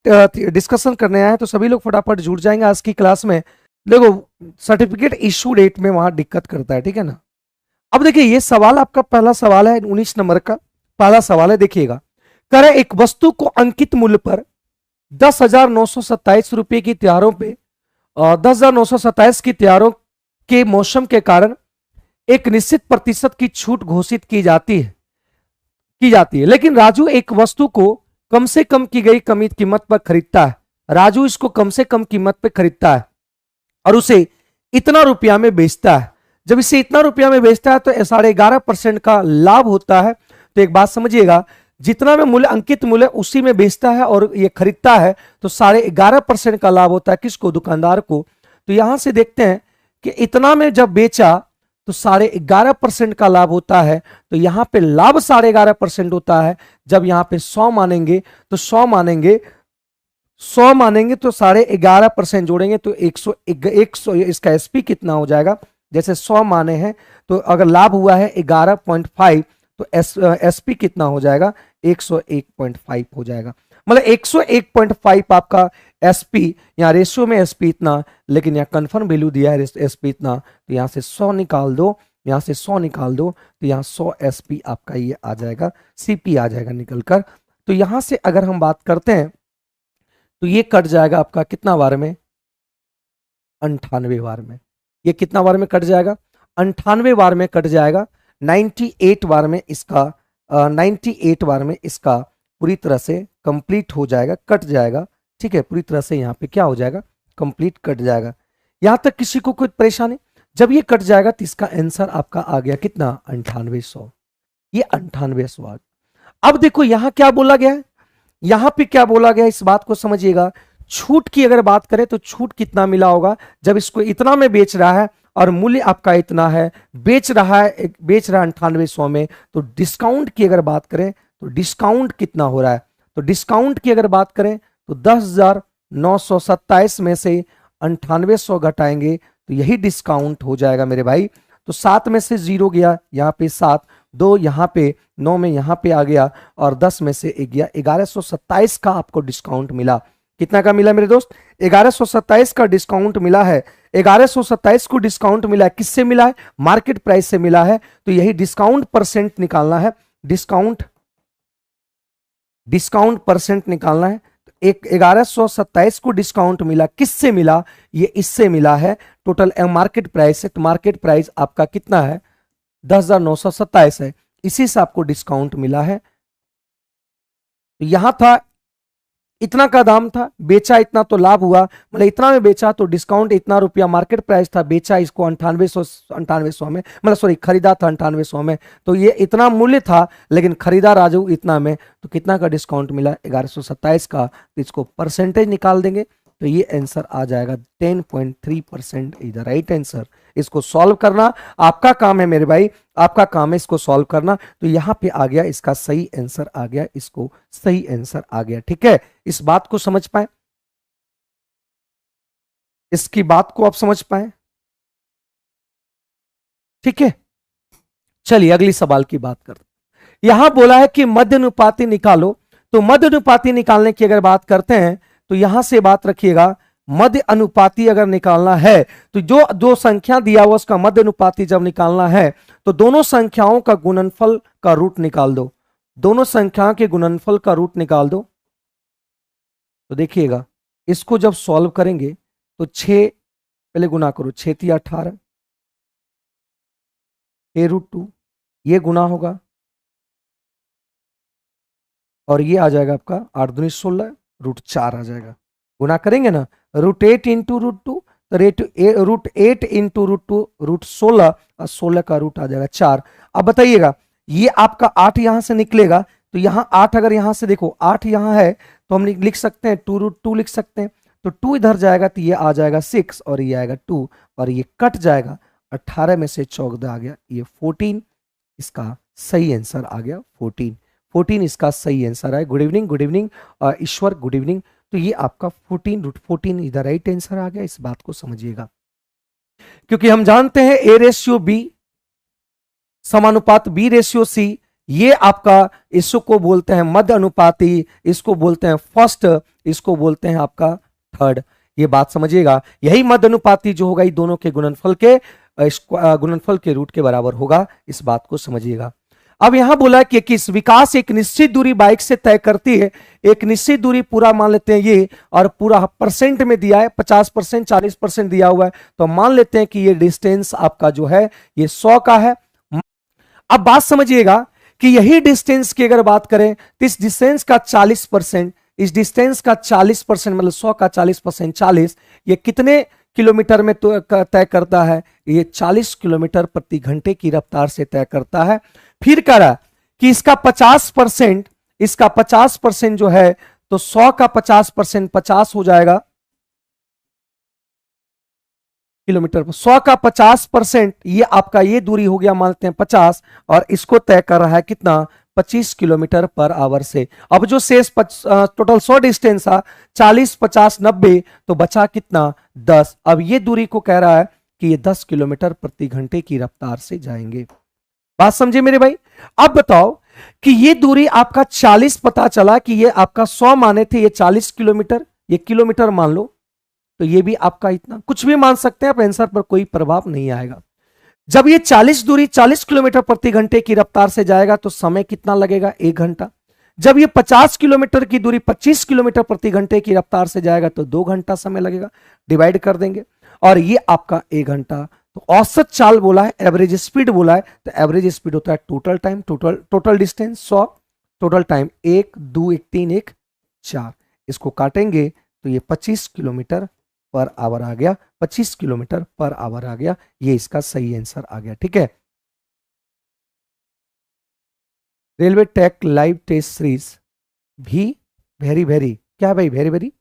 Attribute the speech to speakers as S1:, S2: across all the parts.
S1: Discussion करने आए हैं, तो सभी लोग फटाफट जुड़ जाएंगे आज की क्लास में। देखो सर्टिफिकेट इशू डेट में वहां दिक्कत करता है, ठीक है ना। अब देखिए ये सवाल आपका पहला सवाल है 19 नंबर का, पहला सवाल है, देखिएगा। कह रहे एक वस्तु को अंकित मूल्य पर 10,927 रुपए की त्योहारों पे 10,927 की त्योहारों के मौसम के कारण एक निश्चित प्रतिशत की छूट घोषित की जाती है, लेकिन राजू एक वस्तु को कम से कम की गई कीमत पर खरीदता है। राजू इसको कम से कम कीमत पर खरीदता है और उसे इतना रुपया में बेचता है। जब इसे इतना रुपया में बेचता है तो 11.5% का लाभ होता है। तो एक बात समझिएगा, जितना में मूल्य अंकित मूल्य उसी में बेचता है और ये खरीदता है, तो 11.5% का लाभ होता है किसको? दुकानदार को। तो यहां से देखते हैं कि इतना में जब बेचा तो 11.5% का लाभ होता है। तो यहां पे लाभ 11.5% होता है। जब यहां पे 100 मानेंगे तो 100 मानेंगे तो 11.5% जोड़ेंगे तो 100 इसका एसपी कितना हो जाएगा? जैसे 100 माने हैं तो अगर लाभ हुआ है 11.5 तो एसपी कितना हो जाएगा? 101.5 हो जाएगा। मतलब 101.5 आपका एसपी, यहाँ रेशियो में एसपी इतना, लेकिन यहाँ कंफर्म वैल्यू दिया है एसपी इतना। तो यहाँ से 100 निकाल दो, यहाँ से 100 निकाल दो, तो यहाँ 100 एसपी आपका ये आ जाएगा, सीपी आ जाएगा निकलकर। तो यहाँ से अगर हम बात करते हैं तो ये कट जाएगा आपका कितना बार में? 98 बार में। ये कितना बार में कट जाएगा? 98 बार में कट जाएगा। 98 बार में इसका 98 बार में इसका पूरी तरह से कंप्लीट हो जाएगा, कट जाएगा। ठीक है, पूरी तरह से यहाँ पे क्या हो जाएगा? कंप्लीट कट जाएगा। यहां तक किसी को कोई परेशानी? जब ये कट जाएगा तो इसका आंसर आपका आ गया कितना? 9800। ये 9800। अब देखो यहां क्या बोला गया है, यहां पे क्या बोला गया, इस बात को समझिएगा। छूट की अगर बात करें तो छूट कितना मिला होगा? जब इसको इतना में बेच रहा है और मूल्य आपका इतना है, बेच रहा है 9800 में, तो डिस्काउंट की अगर बात करें तो डिस्काउंट कितना हो रहा है? तो डिस्काउंट की अगर बात करें तो 10,927 में से 9800 घटाएंगे तो यही डिस्काउंट हो जाएगा मेरे भाई। तो 7 में से 0 गया, यहाँ पे 7, 2 यहाँ पे, 9 में यहाँ पे आ गया और 10 में से 1 गया। 1127 का आपको डिस्काउंट मिला। कितना का मिला मेरे दोस्त? 1127 का डिस्काउंट मिला है। 1127 को डिस्काउंट मिला है, किससे मिला है? मार्केट प्राइस से मिला है। तो यही डिस्काउंट परसेंट निकालना है, डिस्काउंट परसेंट निकालना है। तो 1127 को डिस्काउंट मिला, किससे मिला? ये इससे मिला है। टोटल मार्केट प्राइस है, तो मार्केट प्राइस आपका कितना है? 10,927 है, इसी से आपको डिस्काउंट मिला है। तो यहां था इतना का दाम था, बेचा इतना तो लाभ हुआ, मतलब इतना में बेचा तो डिस्काउंट इतना रुपया मार्केट प्राइस था, बेचा इसको 9800 में, मतलब सॉरी खरीदा था 9800 में, तो ये इतना मूल्य था लेकिन खरीदा राजू इतना में। तो कितना का डिस्काउंट मिला? 1127 का। तो इसको परसेंटेज निकाल देंगे तो ये आंसर आ जाएगा 10.3% इज द राइट आंसर। इसको सॉल्व करना आपका काम है मेरे भाई, आपका काम है इसको सॉल्व करना। तो यहां पे आ गया, इसका सही आंसर आ गया, इसको सही आंसर आ गया। ठीक है, इस बात को समझ पाए? इसकी बात को आप समझ पाए? ठीक है, चलिए अगली सवाल की बात करते। यहां बोला है कि मध्य अनुपाती निकालो। तो मध्य अनुपाती निकालने की अगर बात करते हैं तो यहां से बात रखिएगा, मध्य अनुपाती अगर निकालना है तो जो दो संख्या दिया हुआ उसका मध्य अनुपाती जब निकालना है तो दोनों संख्याओं का गुणनफल का रूट निकाल दो। दोनों संख्याओं के गुणनफल का रूट निकाल दो। तो देखिएगा इसको जब सॉल्व करेंगे तो 6 पहले गुना करो, 6 × 18, 6√2, ये गुना होगा और ये आ जाएगा आपका 8 दूनी 16, √4 आ जाएगा। गुना करेंगे ना, √8 × √2 तो √8 × √2 √16 और 16 का रूट आ जाएगा 4। अब बताइएगा ये आपका 8 यहां से निकलेगा तो यहां 8 अगर यहां से देखो 8 यहां है तो हम लिख सकते हैं 2√2 लिख सकते हैं। तो 2 इधर जाएगा तो ये आ जाएगा 6 और ये आएगा 2 और ये कट जाएगा। 18 में से 14 आ गया, ये 14 इसका सही आंसर आ गया। 14 इसका सही आंसर है। गुड इवनिंग ईश्वर, गुड इवनिंग। तो ये आपका 14 इधर राइट आंसर आ गया। इस बात को समझिएगा, क्योंकि हम जानते हैं A/B समानुपात B/C, ये आपका इसको बोलते हैं मध्य अनुपाती, इसको बोलते हैं फर्स्ट इसको बोलते हैं आपका थर्ड। ये बात समझिएगा, यही मध्य अनुपाती जो होगा ये दोनों के गुणनफल के गुणनफल के रूट के बराबर होगा, इस बात को समझिएगा। अब यहां बोला कि किस विकास एक निश्चित दूरी बाइक से तय करती है, एक निश्चित दूरी पूरा मान लेते हैं ये, और पूरा परसेंट में दिया है 50%, 40% दिया हुआ है, तो मान लेते हैं कि ये डिस्टेंस आपका जो है ये 100 का है। अब बात समझिएगा कि यही डिस्टेंस की अगर बात करें तो इस डिस्टेंस का 40%, इस डिस्टेंस का 40% मतलब 100 का 40%, 40 ये कितने किलोमीटर में तो तय करता है, ये 40 किलोमीटर प्रति घंटे की रफ्तार से तय करता है। फिर कह रहा कि इसका 50%, इसका 50% जो है तो 100 का 50% 50 हो जाएगा किलोमीटर पर, 100 का 50% ये आपका ये दूरी हो गया मानते हैं 50, और इसको तय कर रहा है कितना 25 किलोमीटर पर आवर से। अब जो शेष टोटल 100 डिस्टेंस था 40 50 90, तो बचा कितना 10। अब ये दूरी को कह रहा है कि ये 10 किलोमीटर प्रति घंटे की रफ्तार से जाएंगे। बात समझे मेरे भाई। अब बताओ कि ये दूरी आपका 40 पता चला कि ये आपका 100 माने थे, ये 40 किलोमीटर, ये किलोमीटर मान लो, तो ये भी आपका इतना, कुछ भी मान सकते हैं आप, आंसर पर कोई प्रभाव नहीं आएगा। जब ये 40 दूरी 40 किलोमीटर प्रति घंटे की रफ्तार से जाएगा तो समय कितना लगेगा 1 घंटा। जब ये 50 किलोमीटर की दूरी 25 किलोमीटर प्रति घंटे की रफ्तार से जाएगा तो 2 घंटा समय लगेगा, डिवाइड कर देंगे, और ये आपका 1 घंटा। तो औसत चाल बोला है, एवरेज स्पीड बोला है, तो एवरेज स्पीड होता है total time, total distance 100, total time 1 2 1 3 1 4, इसको काटेंगे तो ये 25 किलोमीटर पर आवर आ गया, 25 किलोमीटर पर आवर आ गया, ये इसका सही आंसर आ गया। ठीक है, railway tech live test series भी वेरी वेरी क्या भाई, वेरी वेरी,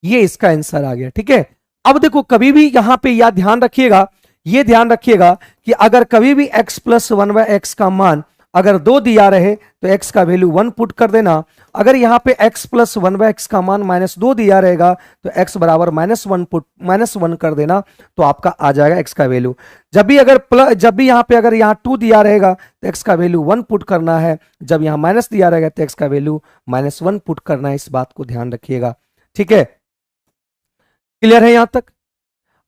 S1: ये इसका आंसर आ गया। ठीक है, अब देखो कभी भी यहां पे या ध्यान रखिएगा, ये ध्यान रखिएगा कि अगर कभी भी x प्लस 1/x का मान अगर 2 दिया रहे तो x का वैल्यू 1 पुट कर देना। अगर यहां पे x प्लस 1/x का मान -2 दिया रहेगा तो x बराबर -1 कर देना, तो आपका आ जाएगा x का वैल्यू। जब भी यहां पे अगर यहां 2 दिया रहेगा तो x का वैल्यू 1 पुट करना है, जब यहां माइनस दिया रहेगा तो x का वैल्यू -1 पुट करना है, इस बात को ध्यान रखिएगा। ठीक है, क्लियर है यहां तक।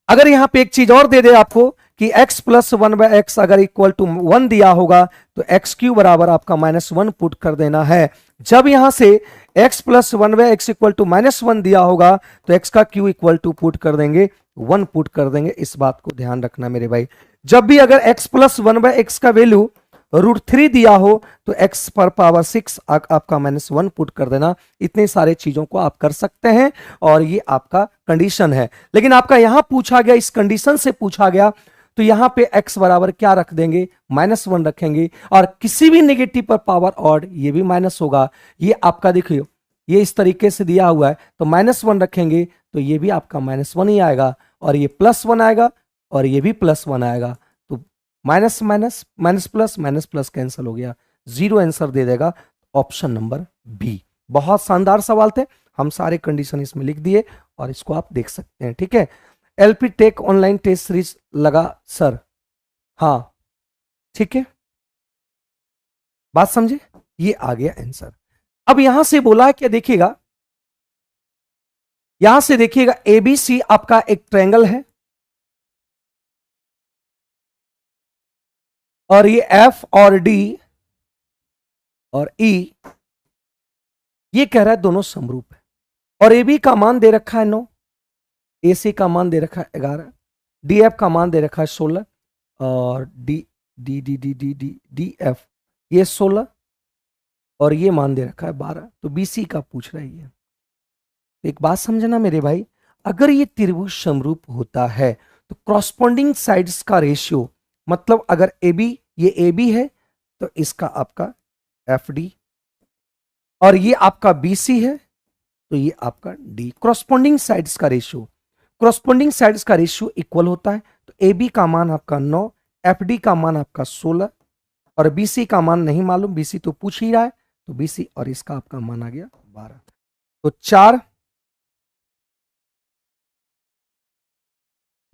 S1: अगर यहां पे एक चीज और दे दे आपको कि x प्लस 1/x अगर इक्वल टू 1 दिया होगा तो एक्स क्यू बराबर आपका -1 पुट कर देना है। जब यहां से x plus 1/x equal to -1 दिया होगा तो x का क्यू इक्वल टू पुट कर देंगे 1 पुट कर देंगे, इस बात को ध्यान रखना मेरे भाई। जब भी अगर x प्लस 1/x का वैल्यू √3 दिया हो तो x पर पावर 6 आपका -1 पुट कर देना। इतने सारे चीजों को आप कर सकते हैं और ये आपका कंडीशन है। लेकिन आपका यहां पूछा गया, इस कंडीशन से पूछा गया, तो यहां पे x बराबर क्या रख देंगे -1 रखेंगे, और किसी भी नेगेटिव पर पावर ऑड ये भी माइनस होगा। ये आपका देखिए ये इस तरीके से दिया हुआ है तो -1 रखेंगे तो ये भी आपका -1 ही आएगा, और ये +1 आएगा और ये भी +1 आएगा, तो minus minus minus plus cancel हो गया, 0 आंसर दे देगा ऑप्शन नंबर बी। बहुत शानदार सवाल थे, हम सारे कंडीशन इसमें लिख दिए और इसको आप देख सकते हैं। ठीक है, LP tech online test series लगा सर, हाँ ठीक है, बात समझे, ये आ गया आंसर। अब यहां से बोला है क्या, देखिएगा यहां से देखिएगा एबीसी आपका एक ट्रायंगल है और ये एफ और डी और ई ये कह रहा है दोनों समरूप है, और ए बी का मान दे रखा है 9, ए सी का मान दे रखा है 11, डी एफ का मान दे रखा है 16, और D D D D D D D F ये 16 और ये मान दे रखा है 12, तो बी सी का पूछ रही है। एक बात समझना मेरे भाई, अगर ये त्रिभुज समरूप होता है तो क्रॉसपोंडिंग साइड्स का रेशियो, मतलब अगर ए बी ये ए बी है तो इसका आपका एफ डी, और ये आपका बी सी है तो ये आपका डी, क्रॉसपोंडिंग साइड्स का रेशियो, क्रॉसपोंडिंग साइड्स का रेशियो इक्वल होता है। तो ए बी का मान आपका 9, एफ डी का मान आपका 16 और बी सी का मान नहीं मालूम, बी सी तो पूछ ही रहा है, तो बी सी और इसका आपका मान आ गया 12, तो 4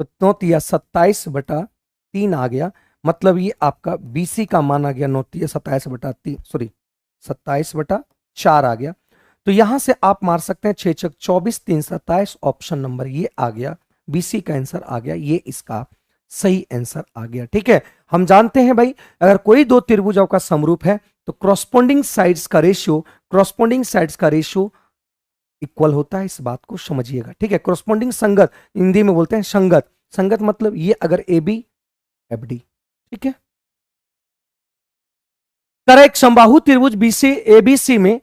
S1: तो 9 27/3 आ गया, मतलब ये आपका बीसी का मान आ गया 9 27/3 सॉरी 27/4 आ गया। तो तो यहां से आप मार सकते हैं 6 छक 24 3 27, ऑप्शन नंबर ये आ गया, बीसी का आंसर आ गया, ये इसका सही आंसर आ गया। ठीक है, हम जानते हैं भाई अगर कोई दो त्रिभुजों का समरूप है तो क्रॉसपोंडिंग साइड्स का रेशियो इक्वल होता है, इस बात को समझिएगा। ठीक है, क्रॉसपोंडिंग संगत, हिंदी में बोलते हैं संगत, संगत मतलब ये अगर ए बी एफ डी। ठीक है, तरह एक समबाहु त्रिभुज बीसी एबीसी में,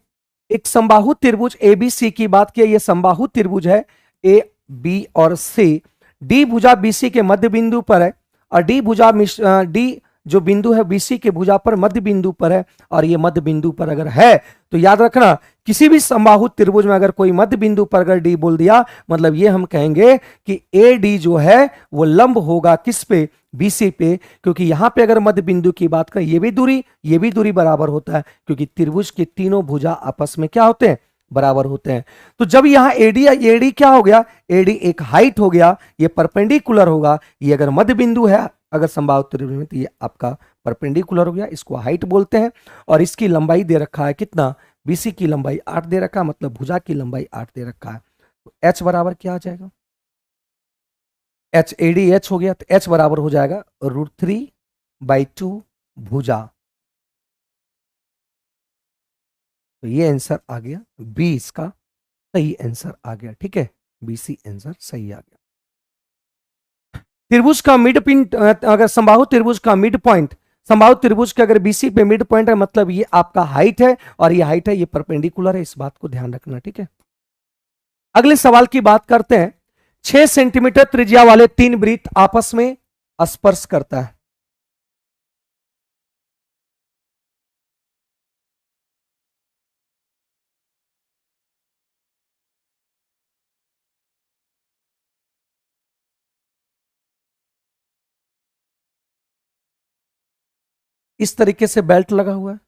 S1: एक समबाहु त्रिभुज एबीसी की बात किया, यह समबाहु त्रिभुज है ए बी और सी, डी भुजा बीसी के मध्य बिंदु पर है और डी जो बिंदु है बीसी के भुजा पर मध्य बिंदु पर है, और ये मध्य बिंदु पर अगर है तो याद रखना किसी भी समबाहु त्रिभुज में अगर कोई मध्य बिंदु पर अगर डी बोल दिया मतलब ये हम कहेंगे कि ए डी जो है वो लंब होगा किस पे, बीसी पे, क्योंकि यहां पे अगर मध्य बिंदु की बात करें ये भी दूरी बराबर होता है, क्योंकि त्रिभुज के तीनों भुजा आपस में क्या होते हैं, बराबर होते हैं। तो जब यहां एडी क्या हो गया, एडी एक हाइट हो गया, ये परपेंडिकुलर होगा, ये अगर मध्य बिंदु है अगर संभाव त्रिभुज में तो ये आपका परपेंडिकुलर हो गया, इसको हाइट बोलते हैं। और इसकी लंबाई दे रखा है कितना, बीसी की लंबाई 8 दे रखा है, मतलब भुजा की लंबाई 8 दे रखा है। तो एच बराबर क्या आ जाएगा, एच एडी एच हो गया, तो एच बराबर हो जाएगा √3/2 भुजा। तो ये आंसर आ गया, बी इसका सही आंसर आ गया। ठीक है, बीसी आंसर सही आ गया। त्रिभुज का मिड पिंट, अगर समबाहु त्रिभुज का मिड पॉइंट, समबाहु त्रिभुज के अगर बीसी पे मिड पॉइंट है मतलब ये आपका हाइट है और ये हाइट है, ये परपेंडिकुलर है, इस बात को ध्यान रखना। ठीक है, अगले सवाल की बात करते हैं। 6 सेंटीमीटर त्रिज्या वाले 3 वृत्त आपस में स्पर्श करता है। इस तरीके से बेल्ट लगा हुआ है,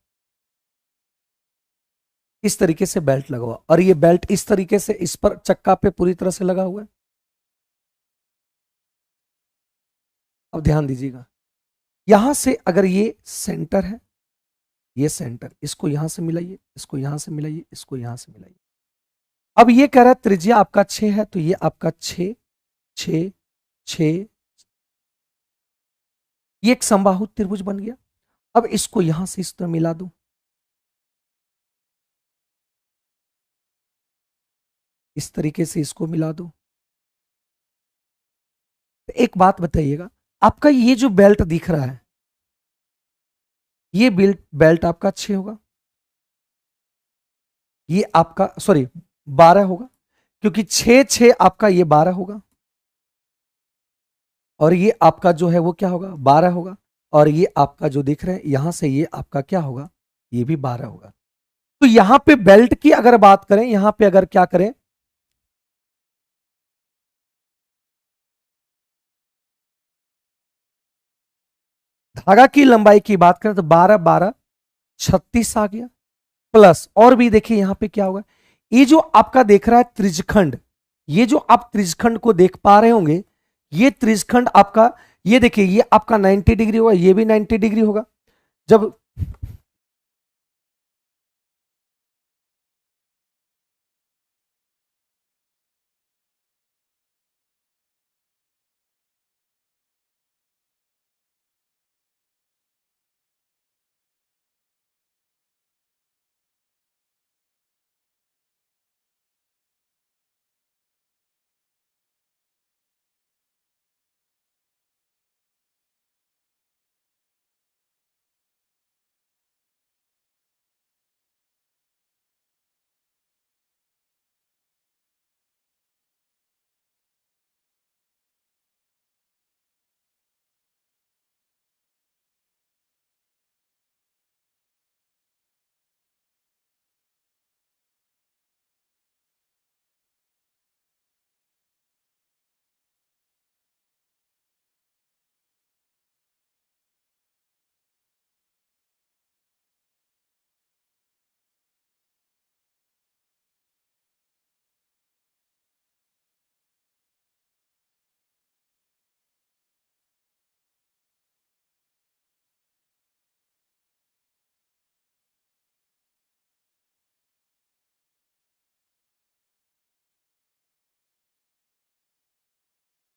S1: इस तरीके से बेल्ट लगा हुआ, और ये बेल्ट इस तरीके से इस पर चक्का पे पूरी तरह से लगा हुआ है। अब ध्यान दीजिएगा, यहां से अगर ये सेंटर है, ये सेंटर, इसको यहां से मिलाइए, इसको यहां से मिलाइए, इसको यहां से मिलाइए। अब ये कह रहा है त्रिज्या आपका 6 है, तो ये आपका 6 6 6, ये एक समबाहु त्रिभुज बन गया। अब इसको यहां से इस तरह मिला दो, इस तरीके से इसको मिला दो। तो एक बात बताइएगा, आपका ये जो बेल्ट दिख रहा है, ये बेल्ट बेल्ट आपका 6 होगा, ये आपका सॉरी 12 होगा, क्योंकि 6 6 आपका ये 12 होगा, और ये आपका जो है वो क्या होगा, 12 होगा, और ये आपका जो दिख रहा है यहां से ये आपका क्या होगा, ये भी 12 होगा। तो यहां पे बेल्ट की अगर बात करें, यहां पे अगर क्या करें, धागा की लंबाई की बात करें तो 12 12 36 आ गया, प्लस और भी देखिए यहां पे क्या होगा, ये जो आपका देख रहा है त्रिज्यखंड, ये जो आप त्रिज्यखंड को देख पा रहे होंगे, ये त्रिज्यखंड आपका, ये देखिए ये आपका 90 डिग्री होगा, ये भी 90 डिग्री होगा। जब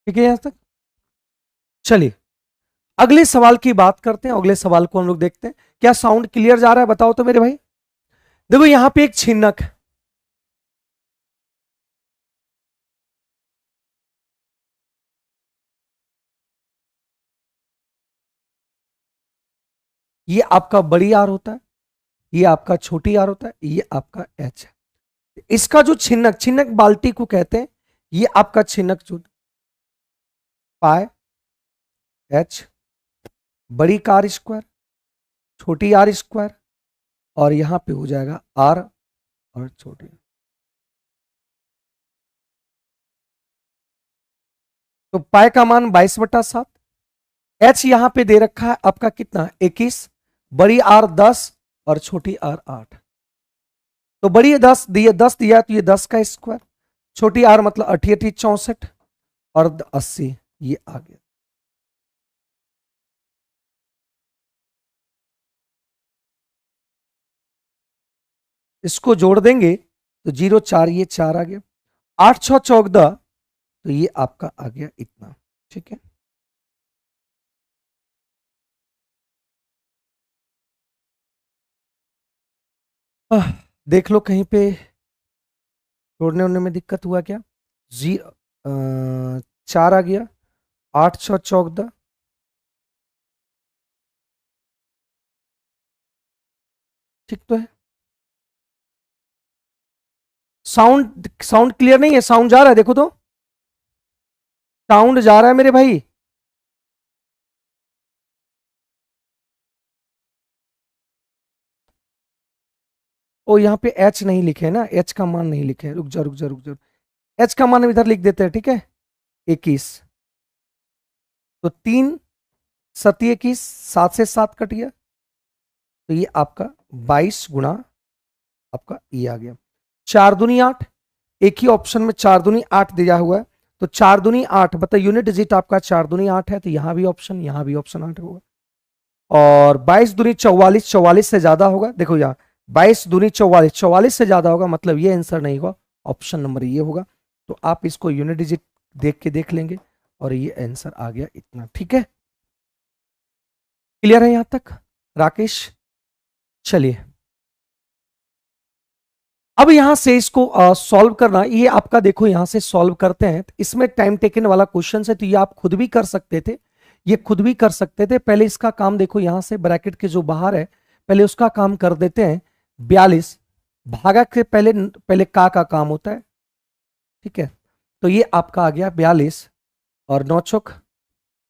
S1: ठीक है यहां तक। चलिए अगले सवाल की बात करते हैं, अगले सवाल को हम लोग देखते हैं। क्या साउंड क्लियर जा रहा है बताओ तो मेरे भाई। देखो यहां पे एक छिन्नक है, ये आपका बड़ी आर होता है, ये आपका छोटी आर होता है, ये आपका एच है। इसका जो छिन्नक, छिन्नक बाल्टी को कहते हैं, ये आपका छिन्नक जो पाए एच, बड़ी का आर स्क्वायर, छोटी आर स्क्वायर, और यहां पे हो जाएगा आर और छोटी। तो पाए का मान 22/7, एच यहां पे दे रखा है आपका कितना 21, बड़ी आर 10 और छोटी आर 8। तो बड़ी 10 दिए, 10 दिया तो ये 10 का स्क्वायर, छोटी आर मतलब 88 64 और 80, ये आ गया। इसको जोड़ देंगे तो 0 4, ये 4 आ गया, 8 6 14, तो ये आपका आ गया इतना। ठीक है, देख लो कहीं पे जोड़ने उड़ने में दिक्कत हुआ क्या। जी 4 आ गया, 8 6 14, ठीक तो है। साउंड साउंड क्लियर नहीं है, साउंड जा रहा है देखो तो, साउंड जा रहा है मेरे भाई। ओ यहाँ पे एच नहीं लिखे है ना, एच का मान नहीं लिखे है, रुक जा रुक जा रुक जा, एच का मान इधर लिख देते हैं, ठीक है। 21, तो 3 7 21, 7 से 7 कट गया, तो ये आपका 22 गुना आपका ये आ गया 4 दूनी 8। एक ही ऑप्शन में 4 दूनी 8 दिया हुआ है, तो 4 दूनी 8 मतलब यूनिट डिजिट आपका 4 दूनी 8 है, तो यहां भी ऑप्शन, यहां भी ऑप्शन 8 होगा। और 22 दूनी 44, 44 से ज्यादा होगा, देखो यहाँ 22 दूनी 44, 44 से ज्यादा होगा, मतलब ये आंसर नहीं होगा, ऑप्शन नंबर ये होगा। तो आप इसको यूनिट डिजिट देख के देख लेंगे और ये आंसर आ गया इतना। ठीक है, क्लियर है यहां तक राकेश। चलिए अब यहां से इसको सॉल्व करना, ये आपका देखो यहां से सॉल्व करते हैं, तो इसमें टाइम टेकन वाला क्वेश्चन है, तो ये आप खुद भी कर सकते थे, ये खुद भी कर सकते थे। पहले इसका काम देखो, यहां से ब्रैकेट के जो बाहर है पहले उसका काम कर देते हैं। 42 भागा के पहले पहले का काम होता है, ठीक है। तो ये आपका आ गया 42 और 9 चौक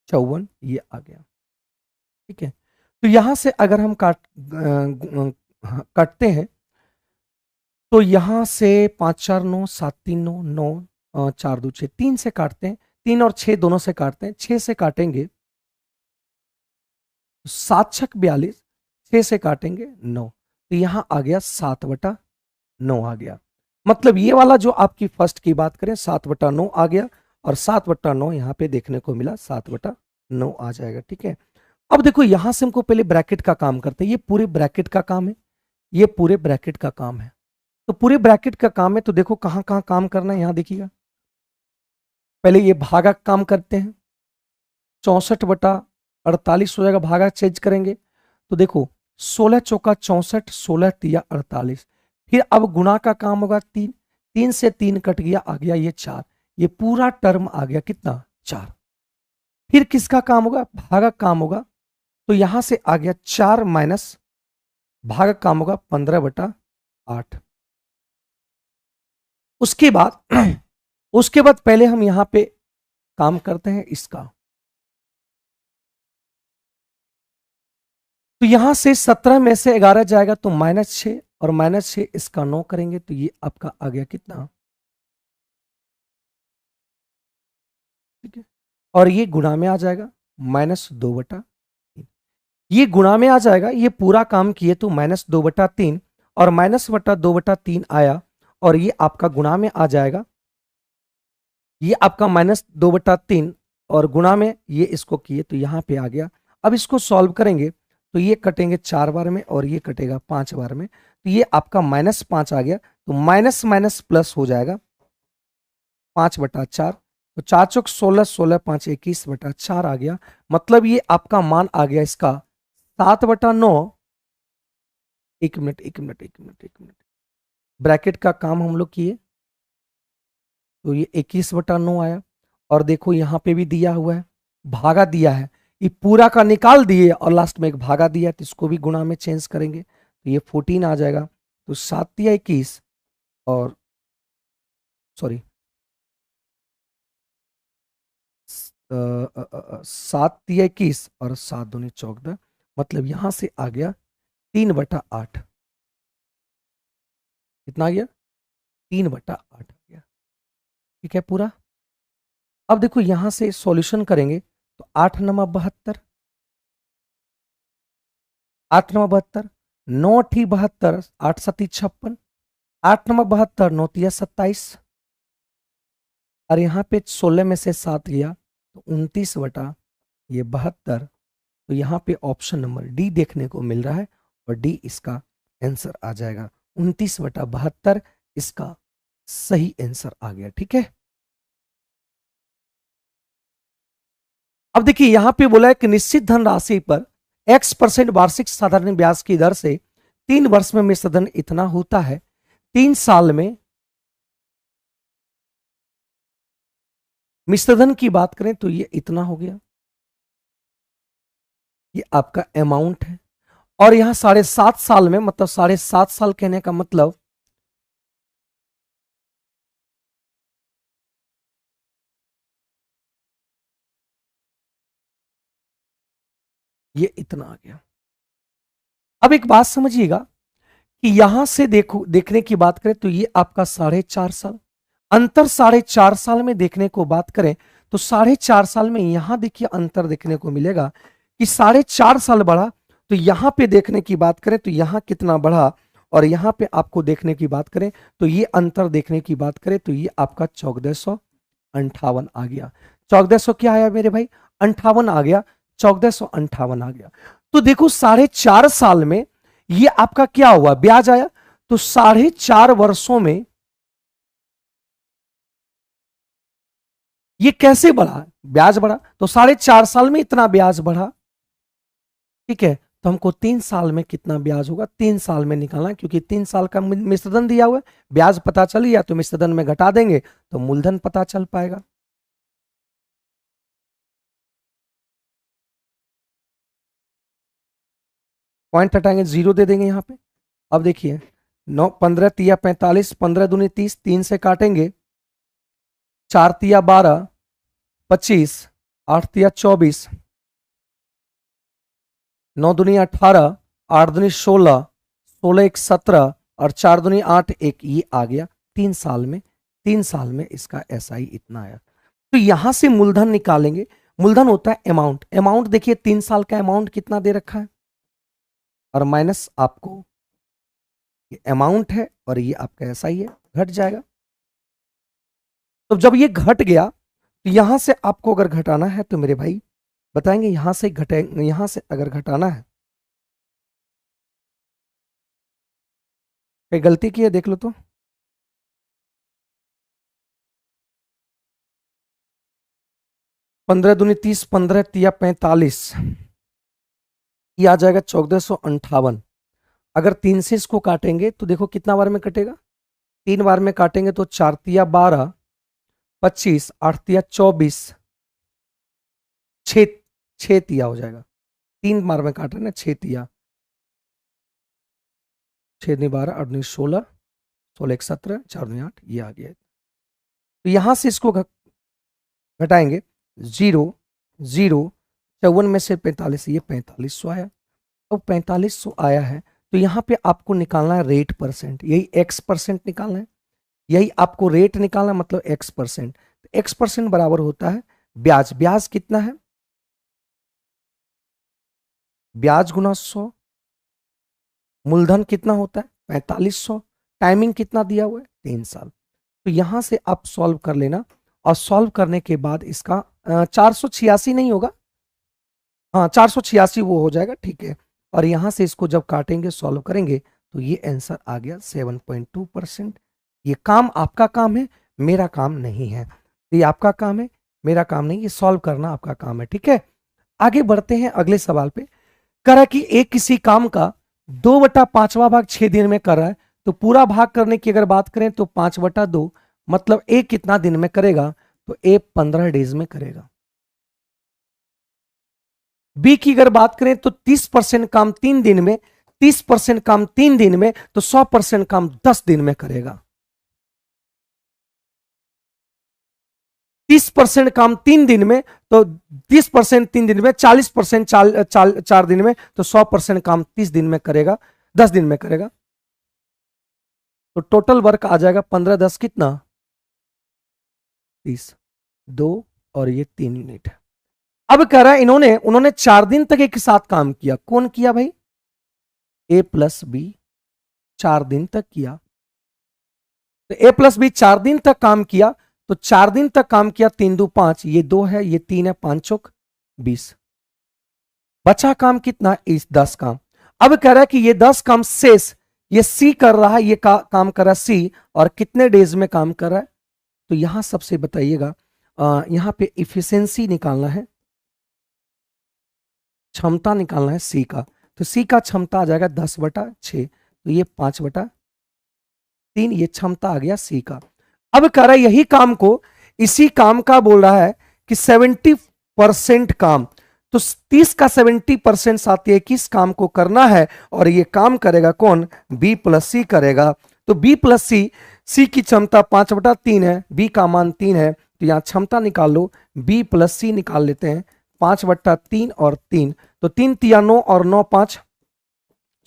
S1: 54, ये आ गया, ठीक है। तो यहां से अगर हम काटते हैं, तो यहां से 5 4 9 7 3 9 9 4 2 6, 3 से काटते हैं, 3 और 6 दोनों से काटते हैं, 6 से काटेंगे 7 छक 42, 6 से काटेंगे 9, तो यहां आ गया 7/9 आ गया। मतलब ये वाला जो आपकी फर्स्ट की बात करें 7/9 आ गया, और 7/9 यहां पे देखने को मिला, 7/9 आ जाएगा, ठीक है। अब देखो यहां से हमको पहले ब्रैकेट का काम करते हैं, ये पूरे ब्रैकेट का काम है, ये पूरे ब्रैकेट का काम है। तो पूरे ब्रैकेट का काम है, तो देखो कहां कहां काम करना है, यहां देखिएगा। पहले ये भागा काम करते हैं, 64/48 हो जाएगा, भागा चेंज करेंगे तो देखो 16 चौका 64, 16 तिया 48। फिर अब गुणा का काम होगा, 3 3 से 3 कट गया, आ गया ये 4, ये पूरा टर्म आ गया कितना 4। फिर किसका काम होगा, भागा काम होगा, तो यहां से आ गया 4 माइनस भागा काम होगा 15/8। उसके बाद उसके बाद पहले हम यहां पे काम करते हैं इसका, तो यहां से 17 में से 11 जाएगा तो -6, और -6 इसका 9 करेंगे, तो ये आपका आ गया कितना, ठीक है। और ये गुणा में आ जाएगा -2/3, ये गुणा में आ जाएगा, ये पूरा काम किए तो -2/3, और -2/3 आया, और ये आपका गुणा में आ जाएगा, ये आपका -2/3 और गुणा में ये इसको किए तो यहां पे आ गया। अब इसको सॉल्व करेंगे तो ये कटेंगे 4 बार में और ये कटेगा 5 बार में, तो ये आपका -5 आ गया, तो माइनस माइनस प्लस हो जाएगा 5/4, तो 4 चौक 16, 16 5 21/4 आ गया। मतलब ये आपका मान आ गया इसका 7/9। एक मिनट एक मिनट एक मिनट एक मिनट, ब्रैकेट का काम हम लोग किए तो ये 21/9 आया। और देखो यहाँ पे भी दिया हुआ है, भागा दिया है, ये पूरा का निकाल दिए और लास्ट में एक भागा दिया, तो इसको भी गुणा में चेंज करेंगे तो ये 14 आ जाएगा। तो 7 तिया 21 और सॉरी 7 तिया 21 और 7 दूनी 14, मतलब यहां से आ गया 3/8। कितना आ गया? 3/8 आ गया। ठीक है पूरा। अब देखो यहां से सॉल्यूशन करेंगे तो 8 9 72, 8 9 72, 9 ठी 72, 8 7 56, 8 9 72, 9 तिया 27 और यहाँ पे 16 में से 7 गया तो 29/72। तो यहाँ पे ऑप्शन नंबर डी देखने को मिल रहा है और डी इसका आंसर आ जाएगा। 29/72 इसका सही आंसर आ गया। ठीक है, अब देखिए यहां पे बोला है कि निश्चित धनराशि पर x% वार्षिक साधारण ब्याज की दर से 3 वर्ष में मिश्रधन इतना होता है। 3 साल में मिश्रधन की बात करें तो ये इतना हो गया, ये आपका अमाउंट है। और यहां 7.5 साल में, मतलब 7.5 साल कहने का मतलब ये इतना आ गया। अब एक बात समझिएगा कि यहां से देखने की बात करें तो ये आपका 4.5 साल अंतर, 4.5 साल में देखने को बात करें तो 4.5 साल में यहां देखिए अंतर देखने को मिलेगा कि 4.5 साल बढ़ा। तो यहां पे देखने की बात करें तो यहां कितना बढ़ा, और यहां पे आपको देखने की बात करें तो ये अंतर देखने की बात करें तो ये आपका 1458 आ गया। 1400 क्या आया मेरे भाई? 58 आ गया, 1458 आ गया। तो देखो 4.5 साल में ये आपका क्या हुआ? ब्याज आया। तो 4.5 वर्षों में ये कैसे बढ़ा? ब्याज बढ़ा। तो 4.5 साल में इतना ब्याज बढ़ा। ठीक है, तो हमको 3 साल में कितना ब्याज होगा 3 साल में निकालना है, क्योंकि 3 साल का मिश्रधन दिया हुआ है। ब्याज पता चल गया तो मिश्रधन में घटा देंगे तो मूलधन पता चल पाएगा। पॉइंट हटाएंगे, जीरो दे देंगे यहां पे। अब देखिए 9 15 तिया 45, 15 दूनी 30, 3 से काटेंगे, 4 तिया 12, 25, 8 तिया 24, 9 दूनी 18, 8 दूनी 16, 16 1 17 और 4 दूनी 8 1, ये आ गया 3 साल में। 3 साल में इसका एसआई इतना आया। तो यहां से मूलधन निकालेंगे। मूलधन होता है अमाउंट। अमाउंट देखिए 3 साल का अमाउंट कितना दे रखा है और माइनस आपको ये अमाउंट है और ये आपका एसआई है, घट जाएगा। तो जब ये घट गया तो यहां से आपको अगर घटाना है तो मेरे भाई बताएंगे, यहां से घटेंगे, यहां से अगर घटाना है, कहीं गलती की है देख लो तो। 15 दूनी 30, 15 तिया 45, ये आ जाएगा 1458। अगर 3 से इसको काटेंगे तो देखो कितना बार में कटेगा, 3 बार में काटेंगे तो 4 तिया 12, 25, 8 तिया 24, 6 6 तिया हो जाएगा। 3 बार में काट रहे ना, 6 तिया, 6 दूनी 12, 8 दूनी 16, 16 1 17, 4 दूनी 8, ये आ गया। तो यहां से इसको घटाएंगे, 0 0, 54 में से 45, ये 4500 आया। तो 4500 आया है तो यहां पे आपको निकालना है रेट परसेंट, यही x% निकालना है, यही आपको रेट निकालना है, मतलब x%। x% बराबर होता है ब्याज। ब्याज कितना है? ब्याज गुना 100। मूलधन कितना होता है? 4500। टाइमिंग कितना दिया हुआ है? 3 साल। तो यहां से आप सॉल्व कर लेना और सॉल्व करने के बाद इसका 486 नहीं होगा, हाँ 486 वो हो जाएगा। ठीक है, और यहां से इसको जब काटेंगे सॉल्व करेंगे तो ये आंसर आ गया 7.2%। ये काम आपका काम है, मेरा काम नहीं है। ये आपका काम है, मेरा काम नहीं, ये सॉल्व करना आपका काम है। ठीक है, आगे बढ़ते हैं अगले सवाल पे। कह रहा है कि एक किसी काम का 2/5वां भाग 6 दिन में कर रहा है, तो पूरा भाग करने की अगर बात करें तो 5/2, मतलब ए कितना दिन में करेगा, तो ए 15 डेज में करेगा। बी की अगर बात करें तो 30% काम 3 दिन में, 30% काम 3 दिन में, तो 100% काम 10 दिन में करेगा। 30% काम 3 दिन में, तो 30% 3 दिन में, 40% 4 दिन में, तो 100% काम 30 दिन में करेगा, 10 दिन में करेगा। तो टोटल वर्क आ जाएगा 15 10 कितना, 30, 2 और ये 3 यूनिट। अब कह रहा है उन्होंने 4 दिन तक एक साथ काम किया। कौन किया भाई, ए प्लस बी 4 दिन तक किया। तो ए प्लस बी 4 दिन तक काम किया, तो 4 दिन तक काम किया, 3 2 5, ये 2 है, ये 3 है, 5 चौक 20। बचा काम कितना, इस 10 काम। अब कह रहा है कि ये 10 काम शेष ये सी कर रहा है, ये काम कर रहा है सी, और कितने डेज में काम कर रहा है। तो यहां सबसे बताइएगा, यहां पे इफिशियंसी निकालना है, क्षमता निकालना है सी का। तो सी का क्षमता आ जाएगा 10/6, तो ये 5/3, ये क्षमता आ गया सी का। अब कह रहा है यही काम को, इसी काम का बोल रहा है कि 70% काम, तो 30 का 70% साथ 21 काम को करना है, और ये काम करेगा कौन, बी प्लस सी करेगा। तो बी प्लस सी की क्षमता 5/3 है, बी का मान 3 है, तो यहां क्षमता निकाल लो, बी प्लस सी निकाल लेते हैं, 5/3 और 3, तो 3 तिया 9 और 9 5,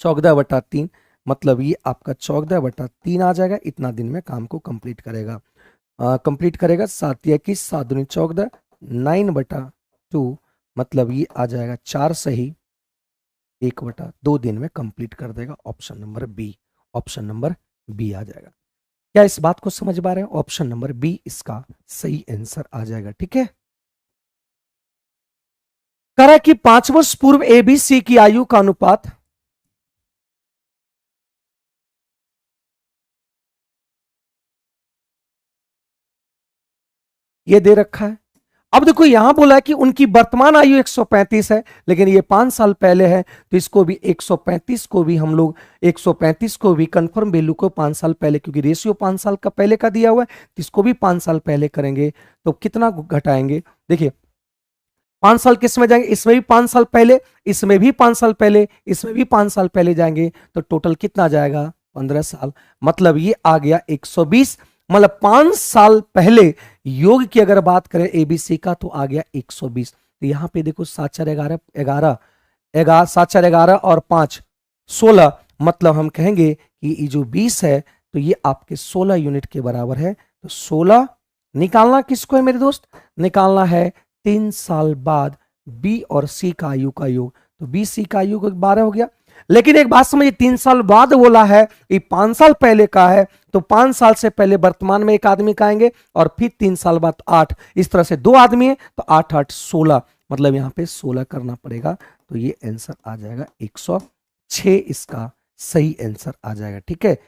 S1: 14/3, मतलब ये आपका 14/3 आ जाएगा। इतना दिन में काम को कंप्लीट करेगा, कंप्लीट करेगा। 7 या 21, 7 दूनी 14, 9/2, मतलब ये आ जाएगा 4 सही 1/2 दिन में कंप्लीट कर देगा। Option number B, option number B आ जाएगा। क्या इस बात को समझ पा रहे हैं, ऑप्शन नंबर बी इसका सही आंसर आ जाएगा। ठीक है, कह रहा है कि 5 वर्ष पूर्व एबीसी की आयु का अनुपात, ये दे रखा है। अब देखो यहां बोला है कि उनकी वर्तमान आयु 135 है, लेकिन ये 5 साल पहले है, तो इसको भी 135 को भी हम लोग 135 को भी कंफर्म वैल्यू को 5 साल पहले, क्योंकि रेशियो 5 साल का पहले का दिया हुआ है, तो इसको भी 5 साल पहले करेंगे। तो कितना घटाएंगे, देखिए 5 साल किस में जाएंगे, इसमें भी 5 साल पहले, इसमें भी 5 साल पहले, इसमें भी 5 साल पहले जाएंगे, तो टोटल कितना जाएगा 15 साल, मतलब ये आ गया 120। मतलब 5 साल पहले योग की अगर बात करें एबीसी का, तो आ गया 120। तो यहां पे देखो 7 4 11 11 7 4 11 और 5 16, मतलब हम कहेंगे कि ये जो 20 है, तो ये आपके 16 यूनिट के बराबर है। तो 16 निकालना किसको है मेरे दोस्त, निकालना है 3 साल बाद बी और सी का आयु का योग। तो बी सी का आयु 12 हो गया। लेकिन एक बात समझिए, 3 साल बाद बोला है, ये 5 साल पहले का है, तो 5 साल से पहले वर्तमान में एक आदमी का आएंगे, और फिर 3 साल बाद 8, इस तरह से 2 आदमी है, तो 8 8 16, मतलब यहां पे 16 करना पड़ेगा। तो ये आंसर आ जाएगा 106, इसका सही आंसर आ जाएगा। ठीक है,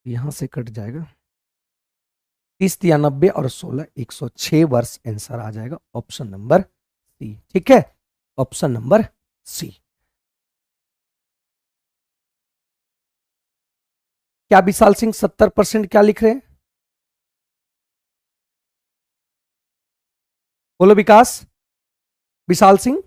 S1: यहां से कट जाएगा 30 या 90 और 16, 106 वर्ष आंसर आ जाएगा, ऑप्शन नंबर सी। ठीक है, ऑप्शन नंबर सी। क्या विशाल सिंह 70% क्या लिख रहे हैं, बोलो विकास, विशाल सिंह।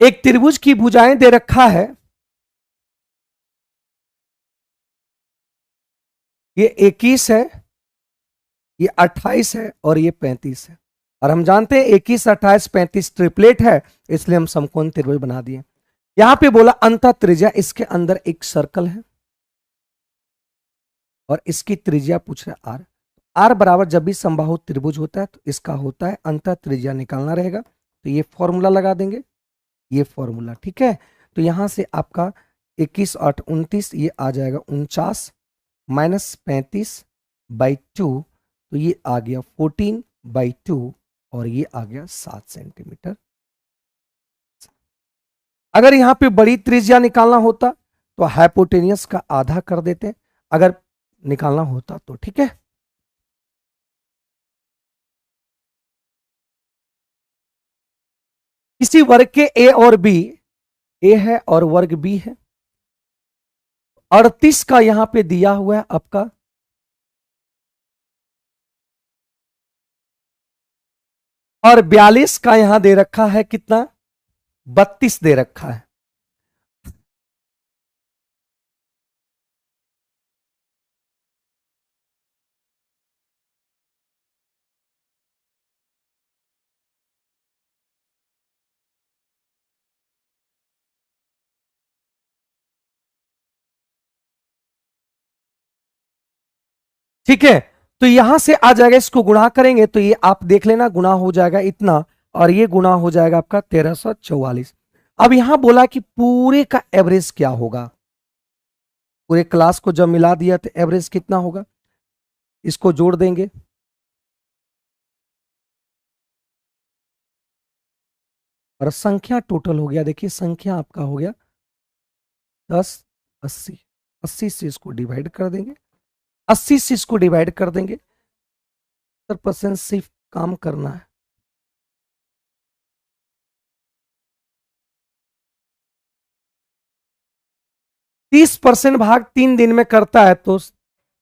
S1: एक त्रिभुज की भुजाएं दे रखा है, ये 21 है, ये 28 है, और ये 35 है। और हम जानते हैं 21 28 35 ट्रिपलेट है, इसलिए हम समकोण त्रिभुज बना दिए। यहां पे बोला अंतः त्रिज्या, इसके अंदर एक सर्कल है और इसकी त्रिज्या पूछ रहा है आर। आर बराबर जब भी समबाहु त्रिभुज होता है, तो इसका होता है अंतः त्रिज्या निकालना रहेगा, तो ये फॉर्मूला लगा देंगे, ये फॉर्मूला। ठीक है, तो यहां से आपका 21 8 29, ये आ जाएगा 49 -35/2, तो ये आ गया 14 बाई 2 और ये आ गया 7 सेंटीमीटर। अगर यहां पे बड़ी त्रिज्या निकालना होता तो हाइपोटेनियस का आधा कर देते, अगर निकालना होता तो। ठीक है, किसी वर्ग के ए और बी, ए है और वर्ग बी है, 38 का यहां पे दिया हुआ है आपका, और 42 का यहां दे रखा है कितना, 32 दे रखा है। ठीक है, तो यहां से आ जाएगा, इसको गुणा करेंगे तो ये आप देख लेना गुणा हो जाएगा इतना, और ये गुणा हो जाएगा आपका 1344। अब यहां बोला कि पूरे का एवरेज क्या होगा, पूरे क्लास को जब मिला दिया तो एवरेज कितना होगा, इसको जोड़ देंगे, और संख्या टोटल हो गया, देखिए संख्या आपका हो गया 10, 80, 80 से इसको डिवाइड कर देंगे, 80 से इसको डिवाइड कर देंगे, 70% सिर्फ काम करना है। 30% भाग 3 दिन में करता है तो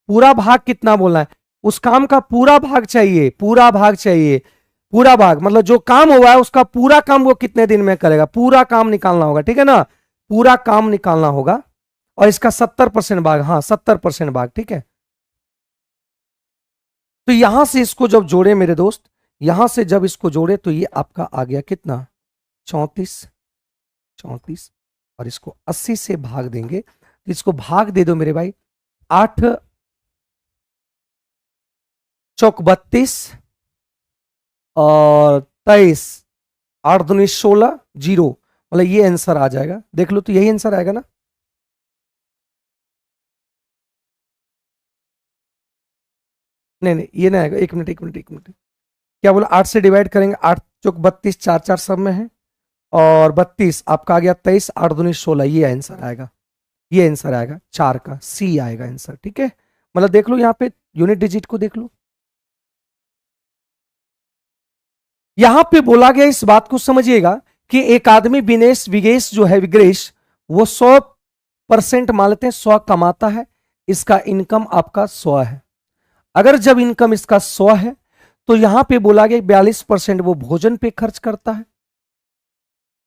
S1: पूरा भाग कितना बोलना है, उस काम का पूरा भाग चाहिए, पूरा भाग चाहिए, पूरा भाग मतलब जो काम हुआ है उसका पूरा काम वो कितने दिन में करेगा, पूरा काम निकालना होगा। ठीक है ना, पूरा काम निकालना होगा, और इसका 70% भाग, हाँ 70% भाग। ठीक है, तो यहां से इसको जब जोड़े मेरे दोस्त, यहां से जब इसको जोड़े तो ये आपका आ गया कितना, 34, 34, और इसको 80 से भाग देंगे तो इसको भाग दे दो मेरे भाई, 8 चौक 32 और 23, 8 दूनी 16, 0, मतलब ये आंसर आ जाएगा, देख लो तो यही आंसर आएगा ना। नहीं नहीं ये नहीं आएगा, एक मिनट एक मिनट एक मिनट, क्या बोला, 8 से डिवाइड करेंगे, 8 चौक 32, 4 4 सब में है, और 32 आपका आ गया 23, 8 दूनी 16, ये आंसर आएगा, ये आंसर आएगा 4 का, सी आएगा आंसर। ठीक है, मतलब देख लो यहाँ पे यूनिट डिजिट को देख लो, यहां पे बोला गया, इस बात को समझिएगा कि एक आदमी विनेश विगेश जो है, विग्रेश, वो 100% मान लेते हैं 100 कमाता है, इसका इनकम आपका 100 है। अगर जब इनकम इसका 100 है तो यहां पे बोला गया 42% वो भोजन पे खर्च करता है,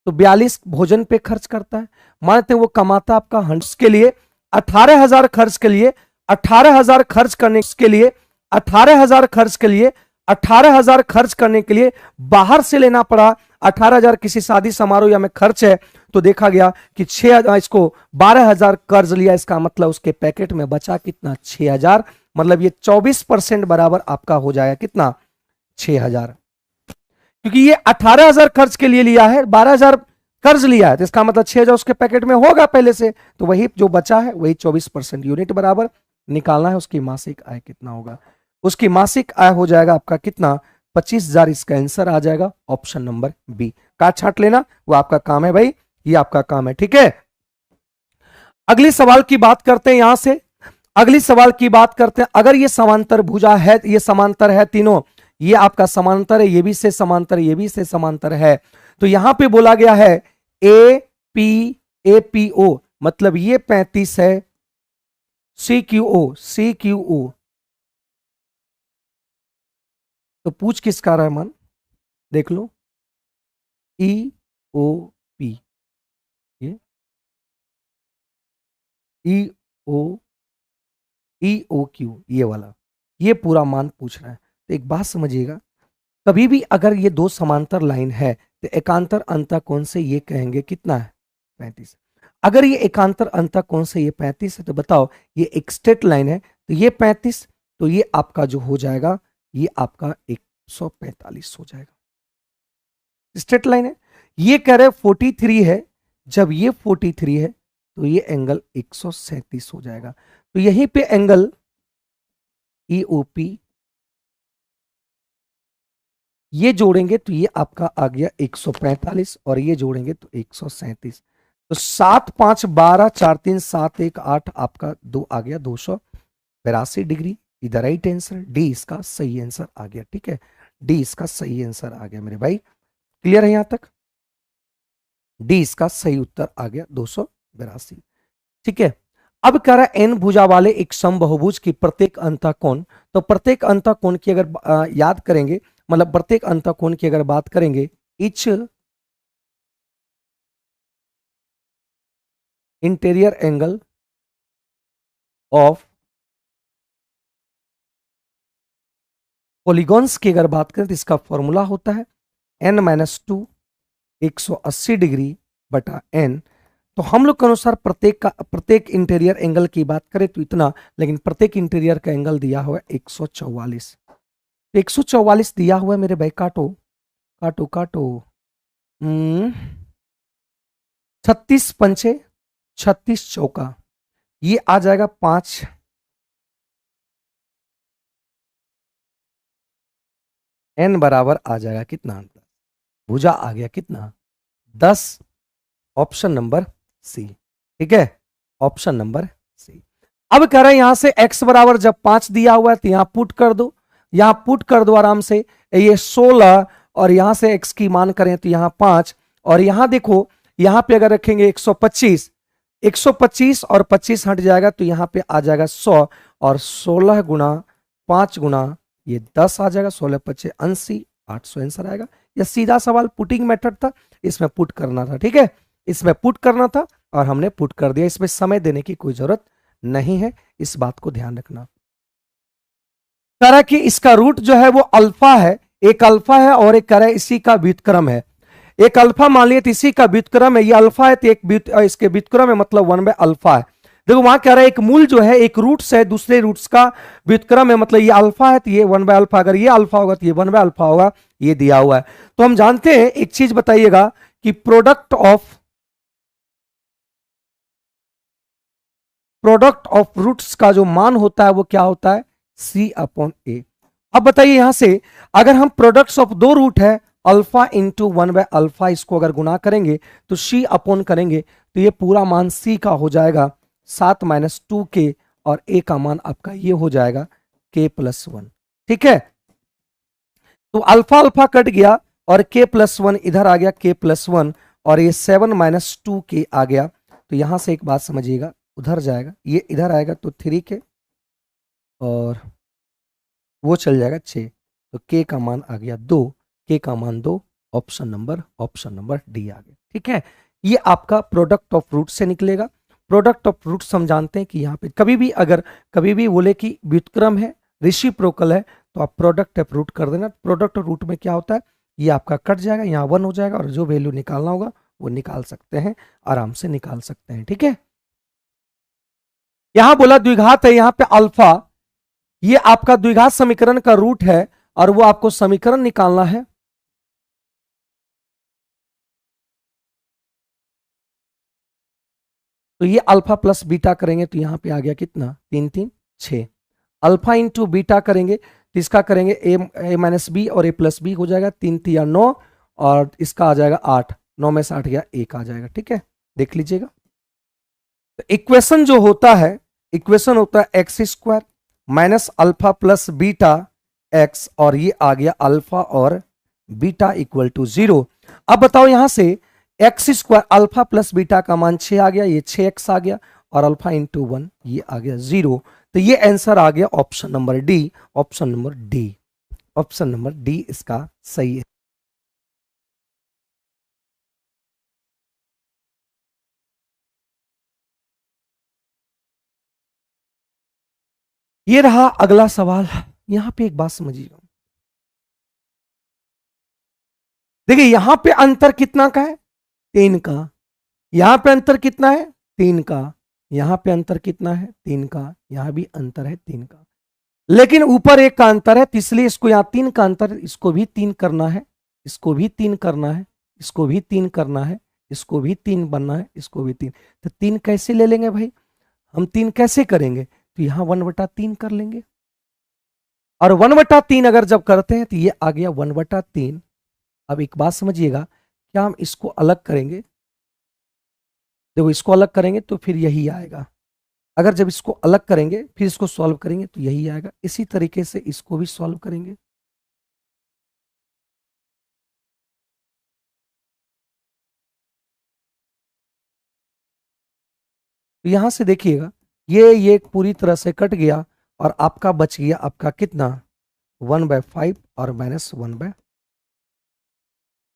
S1: तो 42 भोजन पे खर्च करता है, मानते हैं वो कमाता आपका 100 के लिए 18,000 खर्च के लिए, 18,000 खर्च करने के लिए, 18,000 खर्च के लिए, 18,000 खर्च करने के लिए बाहर से लेना पड़ा 18,000, किसी शादी समारोह या में खर्च है तो देखा गया कि 6,000, इसको 12,000 कर्ज लिया, इसका मतलब उसके पैकेट में बचा कितना, 6,000, मतलब ये 24% बराबर आपका हो जाएगा कितना, 6,000, क्योंकि ये 18,000 खर्च के लिए लिया है, 12,000 कर्ज लिया है, तो इसका मतलब 6,000 उसके पैकेट में होगा पहले से, तो वही जो बचा है वही 24% यूनिट बराबर निकालना है, उसकी मासिक आय कितना होगा, उसकी मासिक आय हो जाएगा आपका कितना, 25,000, इसका आंसर आ जाएगा ऑप्शन नंबर बी। काट छाट लेना वो आपका काम है भाई, ये आपका काम है। ठीक है, अगली सवाल की बात करते हैं, यहां से अगली सवाल की बात करते हैं, अगर ये समांतर भुजा है, ये समांतर है तीनों, ये आपका समांतर है, ये भी से समांतर, ये भी से समांतर है, तो यहां पे बोला गया है ए पी ओ, मतलब ये 35 है, सी क्यू ओ, तो पूछ किसका रहा है मन, देख लो, ई ओ पी, ये ई ओ, ई ओ क्यू, ये वाला, ये पूरा मान पूछ रहा है। तो एक बात समझिएगा, कभी भी अगर ये दो समांतर लाइन है तो एकांतर अंतः कोण से ये कहेंगे कितना है, 35। अगर ये एकांतर अंतः कोण से ये 35 है तो बताओ, ये एक स्ट्रेट लाइन है तो ये 35, तो ये आपका जो हो जाएगा, ये आपका 145 हो जाएगा, स्ट्रेट लाइन है। ये कह रहे 43 है, जब ये 43 है तो ये एंगल 137 हो जाएगा, तो यहीं पे एंगल ईओपी ये जोड़ेंगे तो ये आपका आ गया 145 और ये जोड़ेंगे तो 137। तो 7 5 12 4 3 7 1 8 आपका 2 आ गया 282 डिग्री। इधर राइट आंसर, डी इसका सही आंसर आ गया। ठीक है, डी इसका सही आंसर आ गया मेरे भाई। क्लियर है यहां तक? डी इसका सही उत्तर आ गया 282। ठीक है, अब कह रहा है एन भुजा वाले एक समबहुभुज की प्रत्येक अंतःकोण। तो प्रत्येक अंतःकोण की अगर याद करेंगे, मतलब प्रत्येक अंतःकोण की अगर बात करेंगे, etch interior angle of polygons की अगर बात करें तो इसका फॉर्मूला होता है n-2 180 डिग्री बटा n। तो हम लोग के अनुसार प्रत्येक इंटीरियर एंगल की बात करें तो इतना, लेकिन प्रत्येक इंटीरियर का एंगल दिया हुआ है 144। 144 दिया हुआ है मेरे भाई, काटो काटो काटो। 36 पंचे 36 चौका, ये आ जाएगा 5। n बराबर आ जाएगा कितना? भुजा आ गया कितना? 10। Option number C. ठीक है, ऑप्शन नंबर सी। अब कह रहे हैं यहां से x बराबर जब 5 दिया हुआ है तो यहां पुट कर दो, यहां पुट कर दो आराम से। ये 16 और यहां से x की मान करें तो यहां 5, और यहां देखो यहां पे अगर रखेंगे 125, 125 और 25 हट जाएगा तो यहां पे आ जाएगा 100, और 16 गुना 5 गुना ये 10 आ जाएगा, 16 25 80, 800 आंसर आएगा। यह सीधा सवाल पुटिंग मेथड था, इसमें पुट करना था। ठीक है, इसमें पुट करना था और हमने पुट कर दिया। इसमें समय देने की कोई जरूरत नहीं है, इस बात को ध्यान रखना। तरह की इसका रूट जो है वो अल्फा है, एक अल्फा है और एक कह इसी का व्युत्क्रम है। एक अल्फा मान लिया तो इसी का व्युत्क्रम है, ये अल्फा है तो एक इसके व्युत्क्रम है, मतलब 1/अल्फा है। देखो वहां कह रहा है एक मूल जो है एक रूट्स है, दूसरे रूट्स का व्युत्क्रम है, मतलब ये अल्फा है तो ये 1/अल्फा, अगर ये अल्फा होगा तो ये 1/अल्फा होगा, ये दिया हुआ है। तो हम जानते हैं, एक चीज बताइएगा कि प्रोडक्ट ऑफ रूट्स का जो मान होता है वो क्या होता है? C/A। अब बताइए यहां से अगर हम प्रोडक्ट्स ऑफ दो रूट है अल्फा इंटू 1/अल्फा, इसको अगर गुना करेंगे तो C अपॉन करेंगे तो ये पूरा मान C का हो जाएगा 7 - 2k, और A का मान आपका ये हो जाएगा k+1। ठीक है, तो अल्फा अल्फा कट गया और k+1 इधर आ गया, k+1, और ये 7 - 2k आ गया। तो यहां से एक बात समझिएगा, उधर जाएगा ये इधर आएगा तो 3k, और वो चल जाएगा 6, तो k का मान आ गया 2, k का मान 2। ऑप्शन नंबर डी आ गया। ठीक है, ये आपका प्रोडक्ट ऑफ रूट से निकलेगा। प्रोडक्ट ऑफ रूट हम जानते हैं कि यहाँ पे कभी भी बोले कि व्युत्क्रम है, रेसिप्रोकल है, तो आप प्रोडक्ट ऑफ रूट कर देना। प्रोडक्ट ऑफ रूट में क्या होता है, ये आपका कट जाएगा, यहाँ 1 हो जाएगा, और जो वैल्यू निकालना होगा वो निकाल सकते हैं, आराम से निकाल सकते हैं। ठीक है, यहां बोला द्विघात है, यहां पे अल्फा, ये आपका द्विघात समीकरण का रूट है और वो आपको समीकरण निकालना है। तो ये अल्फा प्लस बीटा करेंगे तो यहां पे आ गया कितना? 3 3 6। अल्फा इंटू बीटा करेंगे तो इसका करेंगे a - b और a+b हो जाएगा, 3 3 9, और इसका आ जाएगा 8, 9 में से 8 गया 1 आ जाएगा। ठीक है, देख लीजिएगा। तो इक्वेशन जो होता है, इक्वेशन होता है x² minus alpha plus beta x, और ये आ गया अल्फा और बीटा इक्वल टू 0। अब बताओ यहां से x² अल्फा प्लस बीटा का मान 6 आ गया, ये 6x आ गया, और अल्फा इंटू 1 ये आ गया 0। तो ये आंसर आ गया option number D. Option number D, option number D इसका सही है। ये रहा अगला सवाल। यहां पे एक बात समझिएगा, देखिए यहां पे अंतर कितना का है? 3 का। यहां पे अंतर कितना है? 3 का। यहां पे अंतर कितना है? 3 का। यहां भी अंतर है 3 का, लेकिन ऊपर 1 का अंतर है, तो इसलिए इसको यहां 3 का अंतर, इसको भी 3 करना है, इसको भी 3 करना है, इसको भी 3 करना है, इसको भी 3 बनना है, इसको भी 3। तो 3 कैसे ले लेंगे भाई? हम 3 कैसे करेंगे? तो यहां 1/3 कर लेंगे। और 1/3 अगर जब करते हैं तो ये आ गया 1/3। अब एक बात समझिएगा, क्या हम इसको अलग करेंगे, देखो इसको अलग करेंगे तो फिर यही आएगा, अगर जब इसको अलग करेंगे फिर इसको सॉल्व करेंगे तो यही आएगा, इसी तरीके से इसको भी सॉल्व करेंगे। तो यहां से देखिएगा ये पूरी तरह से कट गया और आपका बच गया आपका कितना 1/5 और -1/,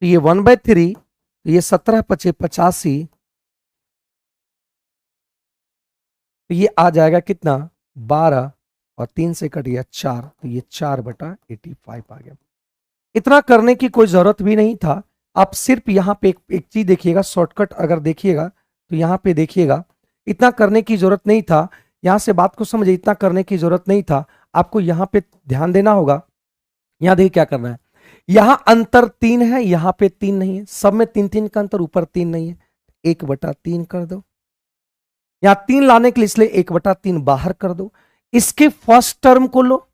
S1: तो ये 1/3, तो ये 17×5 = 85, तो ये आ जाएगा कितना 12 और 3 से कट गया 4, तो ये 4/85 आ गया। इतना करने की कोई जरूरत भी नहीं था, आप सिर्फ यहाँ पे एक चीज देखिएगा, शॉर्टकट अगर देखिएगा तो यहाँ पे देखिएगा, इतना करने की जरूरत नहीं था। यहाँ से बात को समझिए, इतना करने की जरूरत नहीं था, आपको यहाँ पे ध्यान देना होगा। यहाँ देखिए क्या करना है, यहाँ अंतर 3 है, यहाँ पे 3 नहीं है, सब में 3-3 का अंतर, ऊपर 3 नहीं है, 1/3 कर दो। यहाँ 3 लाने के लिए इसलिए 1/3 बाहर कर दो। इसके फर्स्ट टर्म को लो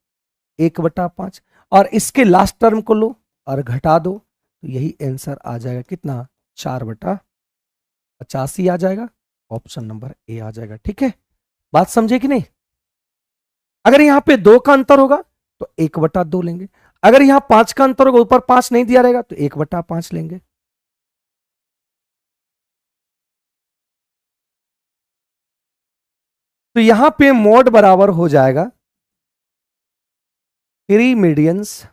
S1: 1/5 और इसके लास्ट टर्म को लो और घटा दो, तो यही आंसर आ जाएगा कितना 4/85 आ जाएगा, ऑप्शन नंबर ए आ जाएगा। ठीक है, बात समझे कि नहीं। अगर यहां पे 2 का अंतर होगा तो 1/2 लेंगे, अगर यहां 5 का अंतर होगा, ऊपर 5 नहीं दिया रहेगा तो 1/5 लेंगे। तो यहां पे मोड बराबर हो जाएगा 3 मीडियंस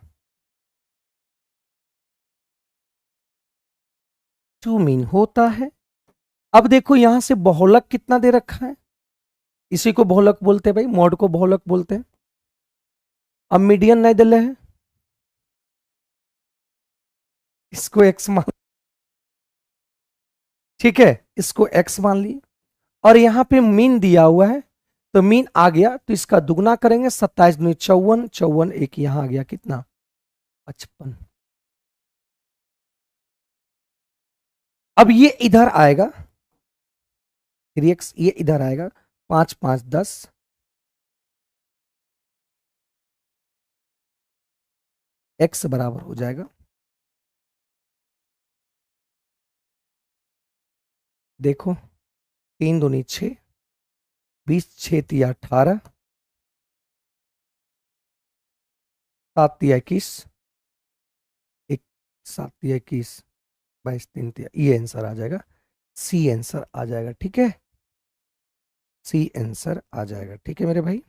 S1: 2 मीन होता है। अब देखो यहां से बहुलक कितना दे रखा है, इसी को बहुलक बोलते हैं भाई, मॉड को बहुलक बोलते हैं। अब मीडियन नहीं दिले है, इसको एक्स मान, ठीक है, इसको एक्स मान लिए, और यहां पे मीन दिया हुआ है, तो मीन आ गया तो इसका दुगना करेंगे, 27 दूनी 54, 54 एक यहां आ गया कितना 55। अब ये इधर आएगा 3x, ये इधर आएगा 5 5 10, x बराबर हो जाएगा, देखो 3 दूनी 6, 20 6 तिया 18, 7 तिया 21, 7 तिया 21, 22 3 तिया, ये आंसर आ जाएगा, सी आंसर आ जाएगा। ठीक है, सी आंसर आ जाएगा। ठीक है मेरे भाई,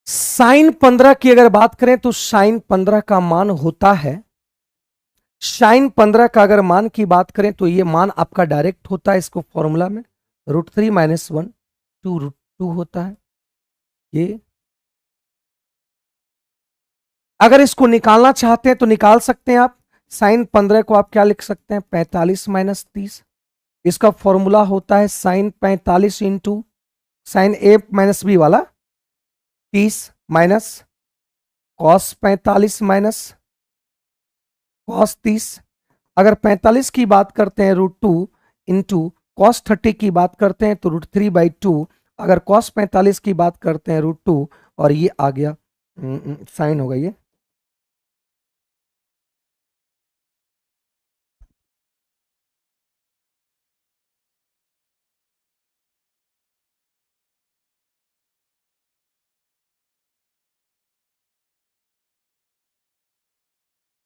S1: साइन 15 की अगर बात करें तो साइन 15 का मान होता है, साइन 15 का अगर मान की बात करें तो ये मान आपका डायरेक्ट होता है, इसको फॉर्मूला में √3 - 1 2√2 होता है। ये अगर इसको निकालना चाहते हैं तो निकाल सकते हैं आप, साइन 15 को आप क्या लिख सकते हैं 45 - 30, इसका फॉर्मूला होता है साइन 45 इंटू साइन ए माइनस बी वाला 30 माइनस कॉस 45 माइनस कॉस 30, अगर 45 की बात करते हैं √2 इंटू कॉस 30 की बात करते हैं तो √3/2, अगर कॉस 45 की बात करते हैं √2, और ये आ गया साइन होगा ये,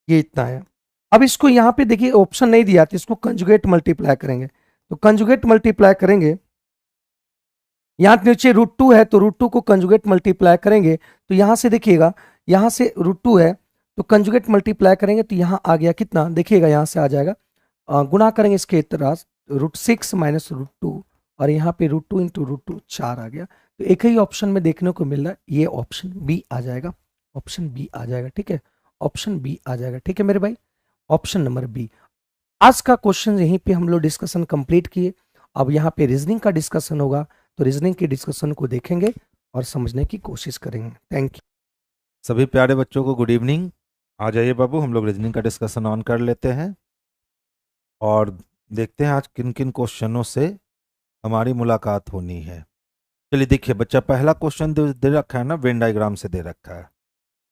S1: ये इतना है। अब इसको यहां पे देखिए ऑप्शन नहीं दिया तो इसको कंजुगेट मल्टीप्लाई करेंगे, तो कंजुगेट मल्टीप्लाई करेंगे, यहां नीचे √2 है तो √2 को कंजुगेट मल्टीप्लाई करेंगे, तो यहां से देखिएगा यहां से √2 है तो कंजुगेट मल्टीप्लाई करेंगे तो यहां आ गया कितना, देखिएगा यहां से आ जाएगा, गुणा करेंगे इसके तरह √6 - √2, और यहाँ पे √2 इंटू √2 4 आ गया, तो एक ही ऑप्शन में देखने को मिल रहा है, ये ऑप्शन बी आ जाएगा, ऑप्शन बी आ जाएगा। ठीक है, ऑप्शन बी आ जाएगा। ठीक है मेरे भाई, ऑप्शन नंबर बी। आज का क्वेश्चन यहीं पे हम लोग डिस्कशन कंप्लीट किए, अब यहाँ पे रीजनिंग का डिस्कशन होगा, तो रीजनिंग के डिस्कशन को देखेंगे और समझने की कोशिश करेंगे। Thank you.
S2: सभी प्यारे बच्चों को गुड इवनिंग। आ जाइए बाबू, हम लोग रीजनिंग का डिस्कशन ऑन कर लेते हैं। और देखते हैं आज किन किन क्वेश्चनों से हमारी मुलाकात होनी है। चलिए देखिए बच्चा, पहला क्वेश्चन दे रखा है ना, वेन डायग्राम से दे रखा है।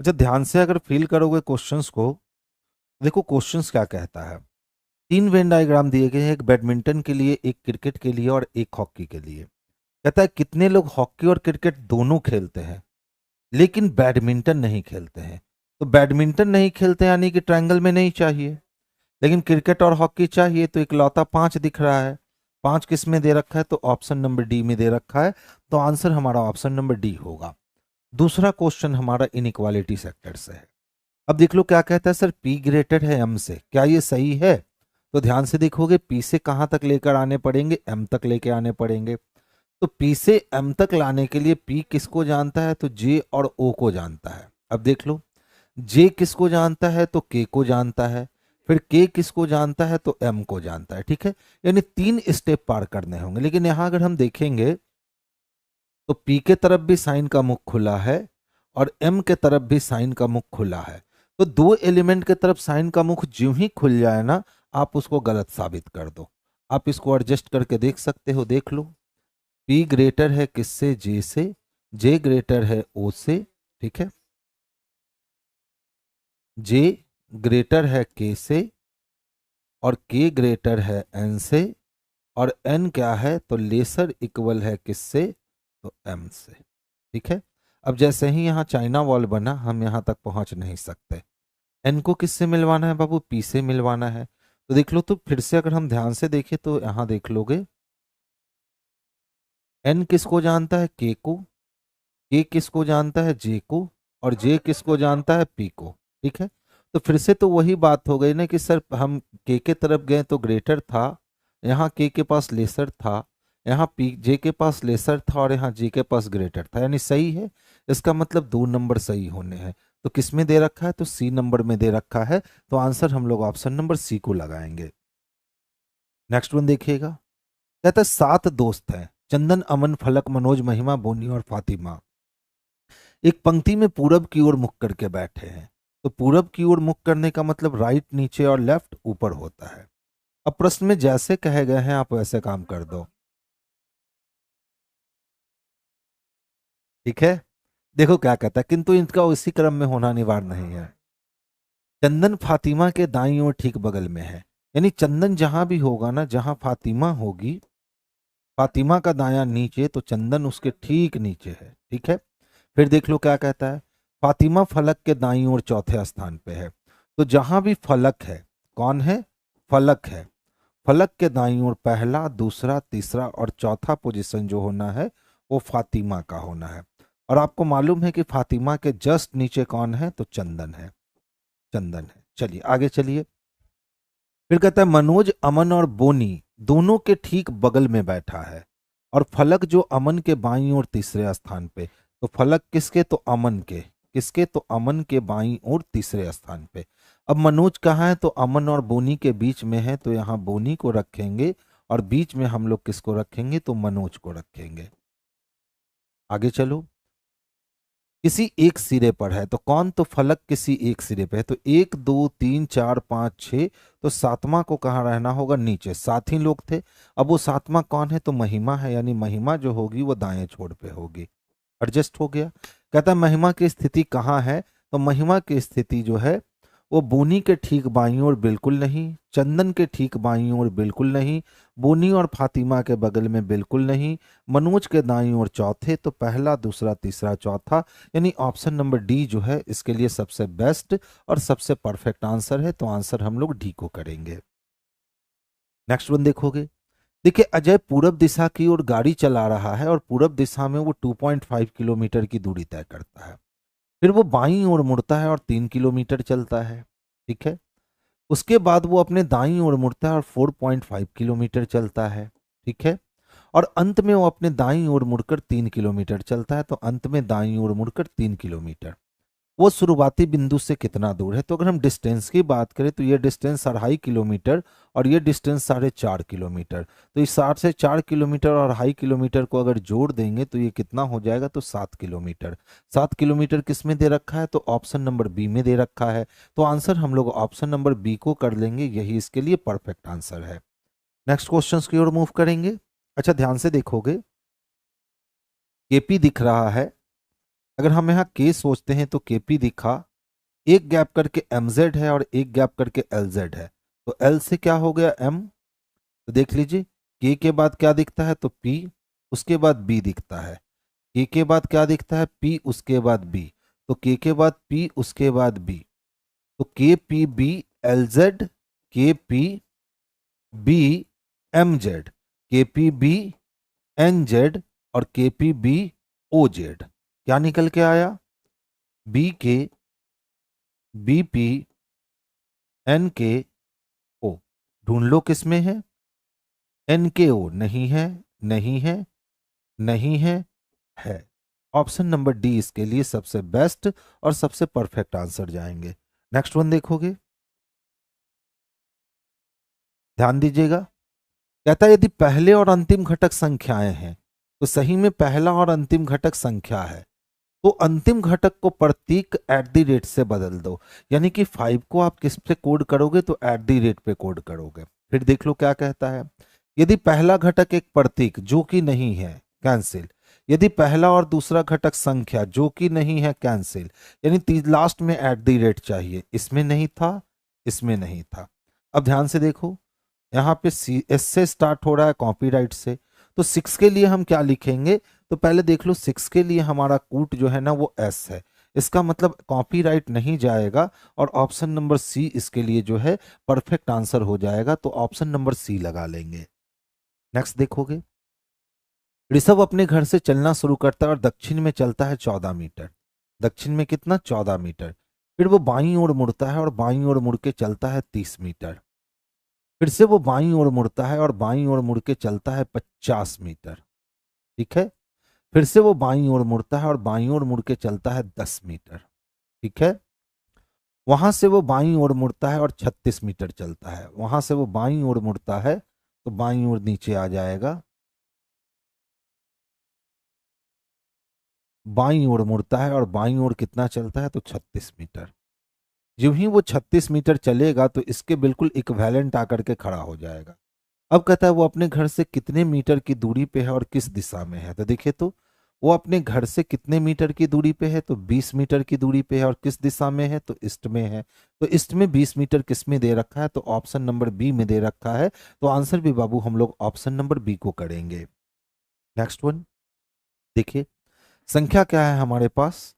S2: अच्छा ध्यान से अगर फील करोगे क्वेश्चंस को, देखो क्वेश्चंस क्या कहता है। 3 वेन डायग्राम दिए गए हैं, एक बैडमिंटन के लिए, एक क्रिकेट के लिए और एक हॉकी के लिए। कहता है कितने लोग हॉकी और क्रिकेट दोनों खेलते हैं लेकिन बैडमिंटन नहीं खेलते हैं। तो बैडमिंटन नहीं खेलते यानी कि ट्रायंगल में नहीं चाहिए, लेकिन क्रिकेट और हॉकी चाहिए। तो इकलौता 5 दिख रहा है। 5 किस में दे रखा है? तो ऑप्शन नंबर डी में दे रखा है। तो आंसर हमारा ऑप्शन नंबर डी होगा। दूसरा क्वेश्चन हमारा इनइक्वालिटी सेक्टर से है। अब देख लो क्या कहता है, सर पी ग्रेटर है एम से, क्या ये सही है? तो ध्यान से देखोगे, पी से कहां तक लेकर आने पड़ेंगे? एम तक लेके आने पड़ेंगे। तो पी से एम तक लाने के लिए पी किसको जानता है? तो जे और ओ को जानता है। अब देख लो, जे किसको जानता है? तो के को जानता है। फिर के किसको जानता है? तो एम को जानता है। ठीक है, यानी 3 स्टेप पार करने होंगे। लेकिन यहां अगर हम देखेंगे तो पी के तरफ भी साइन का मुख खुला है और एम के तरफ भी साइन का मुख खुला है। तो 2 एलिमेंट के तरफ साइन का मुख ज्यों ही खुल जाए ना, आप उसको गलत साबित कर दो। आप इसको एडजस्ट करके देख सकते हो, देख लो। पी ग्रेटर है किससे? जे से। जे ग्रेटर है ओ से। ठीक है, जे ग्रेटर है के से और के ग्रेटर है एन से। और एन क्या है? तो लेसर इक्वल है किससे? तो एम से। ठीक है, अब जैसे ही यहाँ चाइना वॉल बना, हम यहाँ तक पहुंच नहीं सकते। एन को किससे मिलवाना है बाबू? पी से मिलवाना है। तो देख लो, तो फिर से अगर हम ध्यान से देखें तो यहाँ देख लोगे, एन किसको जानता है? के को। के किसको जानता है? जे को। और जे किसको जानता है? पी को। ठीक है, तो फिर से तो वही बात हो गई ना कि सर हम के तरफ गए तो ग्रेटर था, यहाँ के पास लेसर था, यहाँ पी जे के पास लेसर था और यहाँ जे के पास ग्रेटर था, यानी सही है। इसका मतलब 2 नंबर सही होने हैं। तो किस में दे रखा है? तो सी नंबर में दे रखा है। तो आंसर हम लोग ऑप्शन नंबर सी को लगाएंगे। नेक्स्ट वन देखिएगा, कहता है 7 दोस्त हैं, चंदन, अमन, फलक, मनोज, महिमा, बोनी और फातिमा। एक पंक्ति में पूरब की ओर मुख करके बैठे हैं। तो पूरब की ओर मुख करने का मतलब राइट नीचे और लेफ्ट ऊपर होता है। अब प्रश्न में जैसे कहे गए हैं आप वैसे काम कर दो। ठीक है, देखो क्या कहता है, किंतु इनका उसी क्रम में होना अनिवार्य नहीं है। चंदन फातिमा के दाईं ओर ठीक बगल में है, यानी चंदन जहां भी होगा ना, जहां फातिमा होगी, फातिमा का दायां नीचे, तो चंदन उसके ठीक नीचे है। ठीक है, फिर देख लो क्या कहता है, फातिमा फलक के दाईं ओर चौथे स्थान पे है। तो जहां भी फलक है, कौन है? फलक है। फलक के दाईं ओर पहला, दूसरा, तीसरा और चौथा पोजीशन जो होना है वो फातिमा का होना है। और आपको मालूम है कि फातिमा के जस्ट नीचे कौन है? तो चंदन है। चंदन है। चलिए आगे चलिए। फिर कहता है मनोज, अमन और बोनी दोनों के ठीक बगल में बैठा है और फलक जो अमन के बाईं ओर तीसरे स्थान पे। तो फलक किसके? तो अमन के। किसके? तो अमन के बाईं ओर तीसरे स्थान पे। अब मनोज कहाँ है? तो अमन और बोनी के बीच में है, तो यहाँ बोनी को रखेंगे और बीच में हम लोग किसको रखेंगे? तो मनोज को रखेंगे। आगे चलो, किसी एक सिरे पर है, तो कौन? तो फलक किसी एक सिरे पे है। तो 1 2 3 4 5 6, तो सातवां को कहाँ रहना होगा? नीचे। 7 ही लोग थे। अब वो सातवां कौन है? तो महिमा है, यानी महिमा जो होगी वो दाएं छोर पे होगी। एडजस्ट हो गया। कहता है महिमा की स्थिति कहाँ है? तो महिमा की स्थिति जो है वो बोनी के ठीक बाईं ओर बिल्कुल नहीं, चंदन के ठीक बाईं ओर बिल्कुल नहीं, बोनी और फातिमा के बगल में बिल्कुल नहीं, मनोज के दाईं ओर चौथे। तो पहला, दूसरा, तीसरा, चौथा, यानी ऑप्शन नंबर डी जो है इसके लिए सबसे बेस्ट और सबसे परफेक्ट आंसर है। तो आंसर हम लोग डी को करेंगे। नेक्स्ट वन देखोगे, देखिए अजय पूरब दिशा की ओर गाड़ी चला रहा है और पूरब दिशा में वो 2.5 किलोमीटर की दूरी तय करता है। फिर वो बाईं ओर मुड़ता है और 3 किलोमीटर चलता है। ठीक है, उसके बाद वो अपने दाईं ओर मुड़ता है और 4.5 किलोमीटर चलता है। ठीक है, और अंत में वो अपने दाईं ओर मुड़कर 3 किलोमीटर चलता है। तो अंत में दाईं ओर मुड़कर 3 किलोमीटर। वो शुरुआती बिंदु से कितना दूर है। तो अगर हम डिस्टेंस की बात करें तो ये डिस्टेंस 2.5 किलोमीटर और ये डिस्टेंस 4.5 किलोमीटर। तो इस 4 किलोमीटर और 2.5 किलोमीटर को अगर जोड़ देंगे तो ये कितना हो जाएगा, तो 7 किलोमीटर। 7 किलोमीटर किस में दे रखा है, तो ऑप्शन नंबर बी में दे रखा है। तो आंसर हम लोग ऑप्शन नंबर बी को कर लेंगे, यही इसके लिए परफेक्ट आंसर है। नेक्स्ट क्वेश्चन की ओर मूव करेंगे। अच्छा ध्यान से देखोगे, केपी दिख रहा है। अगर हम यहाँ के सोचते हैं तो केपी दिखा, एक गैप करके एमजेड है और एक गैप करके एलजेड है। तो एल से क्या हो गया एम। तो देख लीजिए, के बाद क्या दिखता है, तो पी, उसके बाद बी दिखता है। के बाद क्या दिखता है, पी, उसके बाद बी। तो के बाद पी, उसके बाद बी। तो के पी बी एल जेड, के पी बी एम जेड, के पी बी एन जेड और के पी बी ओ जेड। क्या निकल के आया, बी के बी पी एन के ओ। ढूंढ लो किसमें है, एन के ओ नहीं है, नहीं है, नहीं है। ऑप्शन नंबर डी इसके लिए सबसे बेस्ट और सबसे परफेक्ट आंसर जाएंगे। नेक्स्ट वन देखोगे, ध्यान दीजिएगा। कहता है यदि पहले और अंतिम घटक संख्याएं हैं, तो सही में पहला और अंतिम घटक संख्या है, तो अंतिम घटक को प्रतीक @ से बदल दो। यानी कि 5 को आप किस पे कोड करोगे, तो @ पे कोड करोगे। फिर देख लो क्या कहता है, यदि पहला घटक एक प्रतीक जो कि नहीं है, कैंसिल। यदि पहला और दूसरा घटक संख्या जो कि नहीं है, कैंसिल। यानी लास्ट में @ चाहिए, इसमें नहीं था, इसमें नहीं था। अब ध्यान से देखो, यहाँ पे सी एस से स्टार्ट हो रहा है, कॉपीराइट से। तो 6 के लिए हम क्या लिखेंगे, तो पहले देख लो 6 के लिए हमारा कूट जो है ना वो एस है। इसका मतलब कॉपीराइट नहीं जाएगा और ऑप्शन नंबर सी इसके लिए जो है परफेक्ट आंसर हो जाएगा। तो ऑप्शन नंबर सी लगा लेंगे। नेक्स्ट देखोगे, ऋषभ अपने घर से चलना शुरू करता है और दक्षिण में चलता है 14 मीटर। दक्षिण में कितना, 14 मीटर। फिर वो बाईं ओर मुड़ता है और बाईं ओर मुड़ के चलता है 30 मीटर। फिर से वो बाईं ओर मुड़ता है और बाईं ओर मुड़ के चलता है 50 मीटर। ठीक है। फिर से वो बाईं ओर मुड़ता है और बाईं ओर मुड़ के चलता है 10 मीटर। ठीक है। वहां से वो बाईं ओर मुड़ता है और 36 मीटर चलता है। वहां से वो बाईं ओर मुड़ता है तो बाईं ओर नीचे आ जाएगा, बाईं ओर मुड़ता है और बाईं ओर कितना चलता है, तो 36 मीटर। जो ही वो 36 मीटर चलेगा तो इसके बिल्कुल इक्विवेलेंट आकर के खड़ा हो जाएगा। अब कहता है वो अपने घर से कितने मीटर की दूरी पे है और किस दिशा में है। तो देखिए, तो वो अपने घर से कितने मीटर की दूरी पे है, तो 20 मीटर की दूरी पे है। और किस दिशा में है, तो ईस्ट में है। तो ईस्ट में 20 मीटर किस में दे रखा है, तो ऑप्शन नंबर बी में दे रखा है। तो आंसर भी बाबू हम लोग ऑप्शन नंबर बी को करेंगे। नेक्स्ट वन देखिए, संख्या क्या है हमारे पास,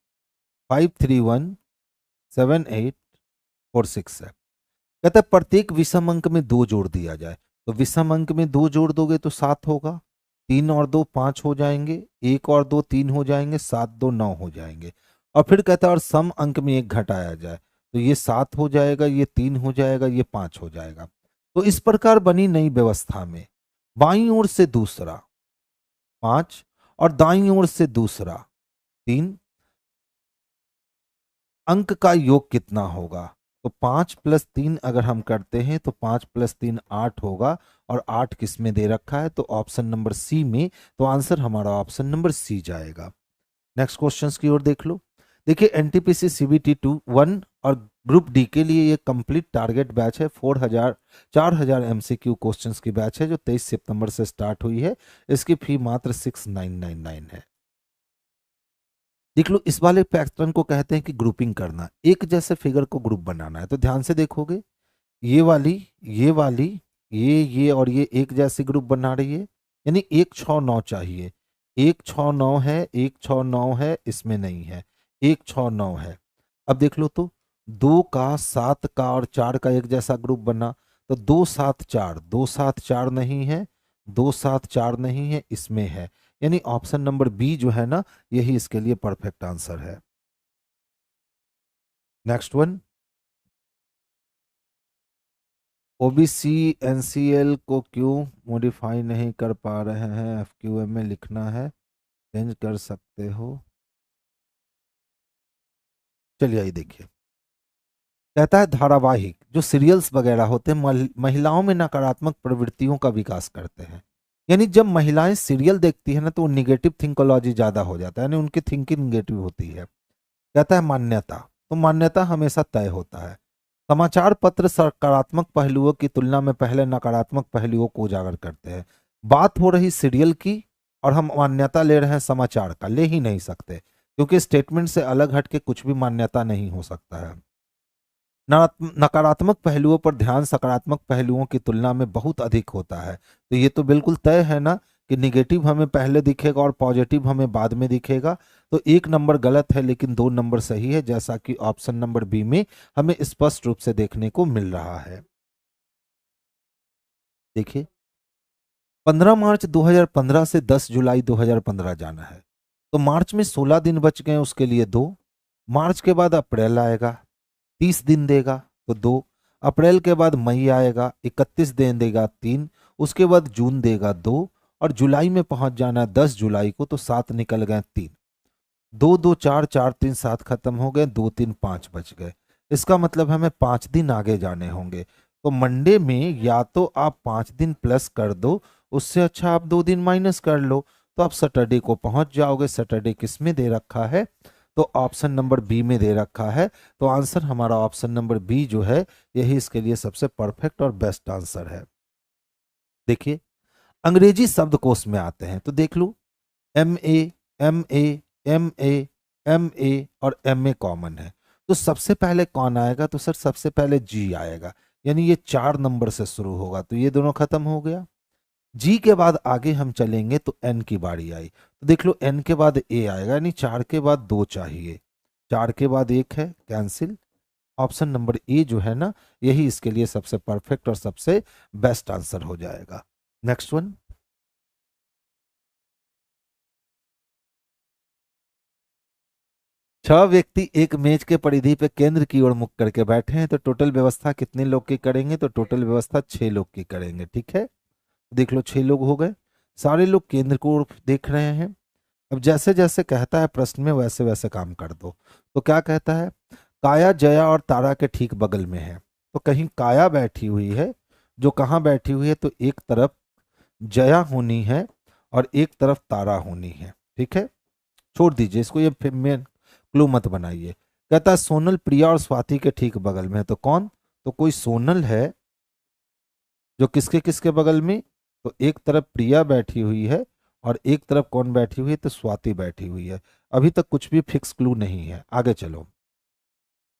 S2: 53178446 है। कहता है प्रत्येक विषम अंक में 2 जोड़ दिया जाए। तो विषम अंक में 2 जोड़ दोगे तो 7 होगा, 3 और 2 5 हो जाएंगे, 1 और 2 3 हो जाएंगे, 7 2 9 हो जाएंगे। और फिर कहता है और सम अंक में 1 घटाया जाए, तो ये 7 हो जाएगा, ये 3 हो जाएगा, ये 5 हो जाएगा। तो इस प्रकार बनी नई व्यवस्था में बाईं ओर से दूसरा 5 और दाईं ओर से दूसरा 3 अंक का योग कितना होगा। तो 5 + 3 अगर हम करते हैं तो 5 + 3 8 होगा। और 8 किस में दे रखा है, तो ऑप्शन नंबर सी में। तो आंसर हमारा ऑप्शन नंबर सी जाएगा। नेक्स्ट क्वेश्चंस की ओर देख लो। देखिए एनटीपीसी सीबीटी 2 1 और ग्रुप डी के लिए ये कंप्लीट टारगेट बैच है। 4000 एमसीक्यू क्वेश्चंस की बैच है जो 23 सितंबर से स्टार्ट हुई है। इसकी फी मात्र 6999 है। देख लो, इस वाले पैटर्न को कहते हैं कि ग्रुपिंग करना, एक जैसे फिगर को ग्रुप बनाना है। तो ध्यान से देखोगे, ये वाली, ये वाली, ये और ये एक जैसे ग्रुप बना रही है। यानी 169 चाहिए। 169 है, 169 है, इसमें नहीं है, 169 है। अब देख लो, तो 2 का 7 का और 4 का एक जैसा ग्रुप बना। तो 274, 274 नहीं है, 274 नहीं है, इसमें है। यानी ऑप्शन नंबर बी जो है ना, यही इसके लिए परफेक्ट आंसर है। नेक्स्ट वन, ओबीसी एनसीएल को क्यों मॉडिफाई नहीं कर पा रहे हैं, एफक्यूएम में लिखना है, चेंज कर सकते हो। चलिए आइए देखिए, कहता है धारावाहिक जो सीरियल्स वगैरह होते हैं महिलाओं में नकारात्मक प्रवृत्तियों का विकास करते हैं। यानी जब महिलाएं सीरियल देखती है ना तो निगेटिव थिंकोलॉजी ज्यादा हो जाता है, यानी उनकी थिंकिंग निगेटिव होती है। कहता है मान्यता, तो मान्यता हमेशा तय होता है। समाचार पत्र सकारात्मक पहलुओं की तुलना में पहले नकारात्मक पहलुओं को उजागर करते हैं। बात हो रही सीरियल की और हम मान्यता ले रहे हैं समाचार का, ले ही नहीं सकते, क्योंकि स्टेटमेंट से अलग हट के कुछ भी मान्यता नहीं हो सकता है। नकारात्मक पहलुओं पर ध्यान सकारात्मक पहलुओं की तुलना में बहुत अधिक होता है। तो ये तो बिल्कुल तय है ना कि निगेटिव हमें पहले दिखेगा और पॉजिटिव हमें बाद में दिखेगा। तो एक नंबर गलत है लेकिन दो नंबर सही है, जैसा कि ऑप्शन नंबर बी में हमें स्पष्ट रूप से देखने को मिल रहा है। देखिए, 15 मार्च 2015 से 10 जुलाई 2015 जाना है। तो मार्च में 16 दिन बच गए, उसके लिए 2। मार्च के बाद अप्रैल आएगा, 30 दिन देगा तो 2। अप्रैल के बाद मई आएगा, 31 दिन देगा 3। उसके बाद जून देगा 2 और जुलाई में पहुंच जाना है 10 जुलाई को, तो 7 निकल गए 3। 2 2 4 4 3 7 खत्म हो गए, 2 3 5 बच गए। इसका मतलब हमें 5 दिन आगे जाने होंगे। तो मंडे में या तो आप 5 दिन प्लस कर दो, उससे अच्छा आप 2 दिन माइनस कर लो, तो आप सैटरडे को पहुंच जाओगे। सैटरडे किस में दे रखा है? तो ऑप्शन नंबर बी में दे रखा है। तो आंसर हमारा ऑप्शन नंबर बी जो है, यही इसके लिए सबसे परफेक्ट और बेस्ट आंसर है। देखिए, अंग्रेजी शब्दकोश में आते हैं तो देख लो, M A M A M A M A और एम ए कॉमन है। तो सबसे पहले कौन आएगा? तो सर सबसे पहले जी आएगा, यानी ये 4 नंबर से शुरू होगा, तो ये दोनों खत्म हो गया। जी के बाद आगे हम चलेंगे तो एन की बारी आई, तो देख लो एन के बाद ए आएगा, यानी 4 के बाद 2 चाहिए, 4 के बाद 1 है, कैंसिल। ऑप्शन नंबर ए जो है ना, यही इसके लिए सबसे परफेक्ट और सबसे बेस्ट आंसर हो जाएगा। नेक्स्ट वन, 6 व्यक्ति एक मेज के परिधि पे केंद्र की ओर मुख करके बैठे हैं, तो टोटल व्यवस्था कितने लोग की करेंगे? तो टोटल व्यवस्था 6 लोग की करेंगे, ठीक है। देख लो 6 लोग हो गए, सारे लोग केंद्र को ओर देख रहे हैं। अब जैसे जैसे कहता है प्रश्न में वैसे वैसे काम कर दो। तो क्या कहता है? काया जया और तारा के ठीक बगल में है। तो कहीं काया बैठी हुई है, जो कहाँ बैठी हुई है? तो एक तरफ जया होनी है और एक तरफ तारा होनी है, ठीक है। छोड़ दीजिए इसको, ये मेन क्लू मत बनाइए। कहता है सोनल प्रिया और स्वाति के ठीक बगल में है, तो कौन? तो कोई सोनल है जो किसके किसके बगल में? तो एक तरफ प्रिया बैठी हुई है और एक तरफ कौन बैठी हुई है? तो स्वाति बैठी हुई है। अभी तक कुछ भी फिक्स क्लू नहीं है, आगे चलो।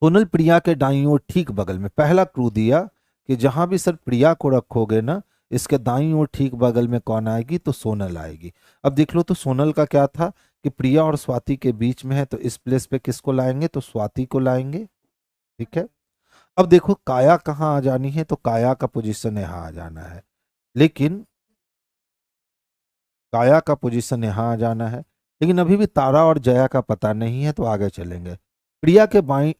S2: सोनल प्रिया के दाईं ओर ठीक बगल में, पहला क्लू दिया कि जहां भी सर प्रिया को रखोगे ना, इसके दाईं ओर ठीक बगल में कौन आएगी? तो सोनल आएगी। अब देख लो, तो सोनल का क्या था कि प्रिया और स्वाति के बीच में है, तो इस प्लेस पे किसको लाएंगे? तो स्वाति को लाएंगे, ठीक है। अब देखो काया कहाँ आ जानी है? तो काया का पोजीशन यहाँ आ जाना है, लेकिन काया का पोजीशन यहाँ आ जाना है, लेकिन अभी भी तारा और जया का पता नहीं है, तो आगे चलेंगे। प्रिया के बाई,